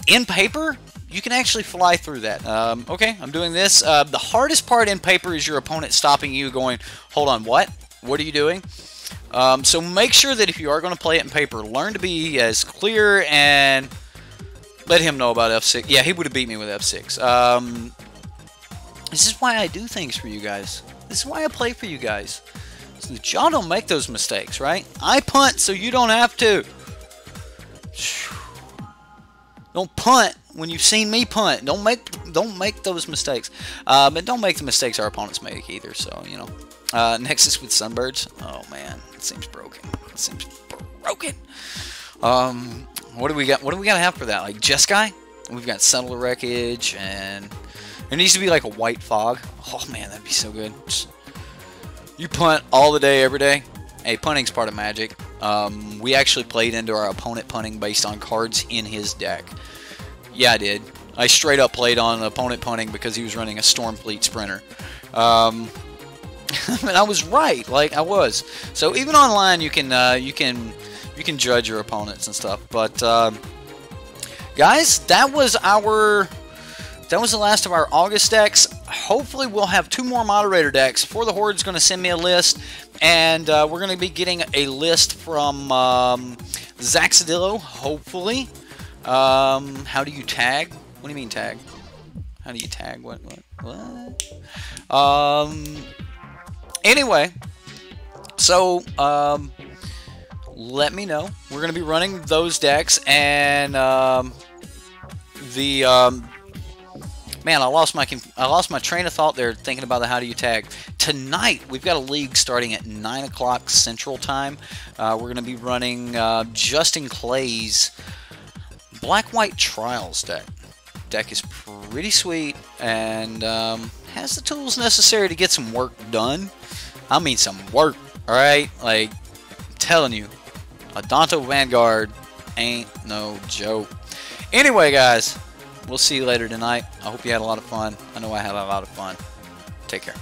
In paper, you can actually fly through that. Okay, I'm doing this. The hardest part in paper is your opponent stopping you, going, "Hold on, what? What are you doing?" So make sure that if you are going to play it in paper, learn to be as clear and let him know about F6. Yeah, he would have beat me with F6. This is why I do things for you guys. This is why I play for you guys. So that y'all don't make those mistakes, right? I punt so you don't have to. Don't punt when you've seen me punt. Don't make those mistakes. But don't make the mistakes our opponents make either. So, you know. Nexus with Sunbirds. Oh man, it seems broken. It seems broken. What do we got? What do we gotta have for that? Like Jeskai? We've got Settler Wreckage, and there needs to be like a white fog. Oh man, that'd be so good. You punt all the day, every day. Hey, punting's part of Magic. We actually played into our opponent punting based on cards in his deck. Yeah, I did. I straight up played on opponent punting because he was running a Stormfleet Sprinter. And I was right, like I was. So even online, you can judge your opponents and stuff. But guys, that was the last of our August decks. Hopefully, we'll have 2 more moderator decks. For the Horde's going to send me a list, and we're going to be getting a list from Zaxadillo. Hopefully, how do you tag? What do you mean tag? How do you tag? What? Anyway, so let me know. We're going to be running those decks, and man, I lost my train of thought there thinking about the how do you tag. Tonight, we've got a league starting at 9 o'clock Central Time. We're going to be running Justin Clay's Black-White Trials deck. Deck is pretty sweet and has the tools necessary to get some work done. I mean some work, alright? Like, I'm telling you, a Danto Vanguard ain't no joke. Anyway, guys, we'll see you later tonight. I hope you had a lot of fun. I know I had a lot of fun. Take care.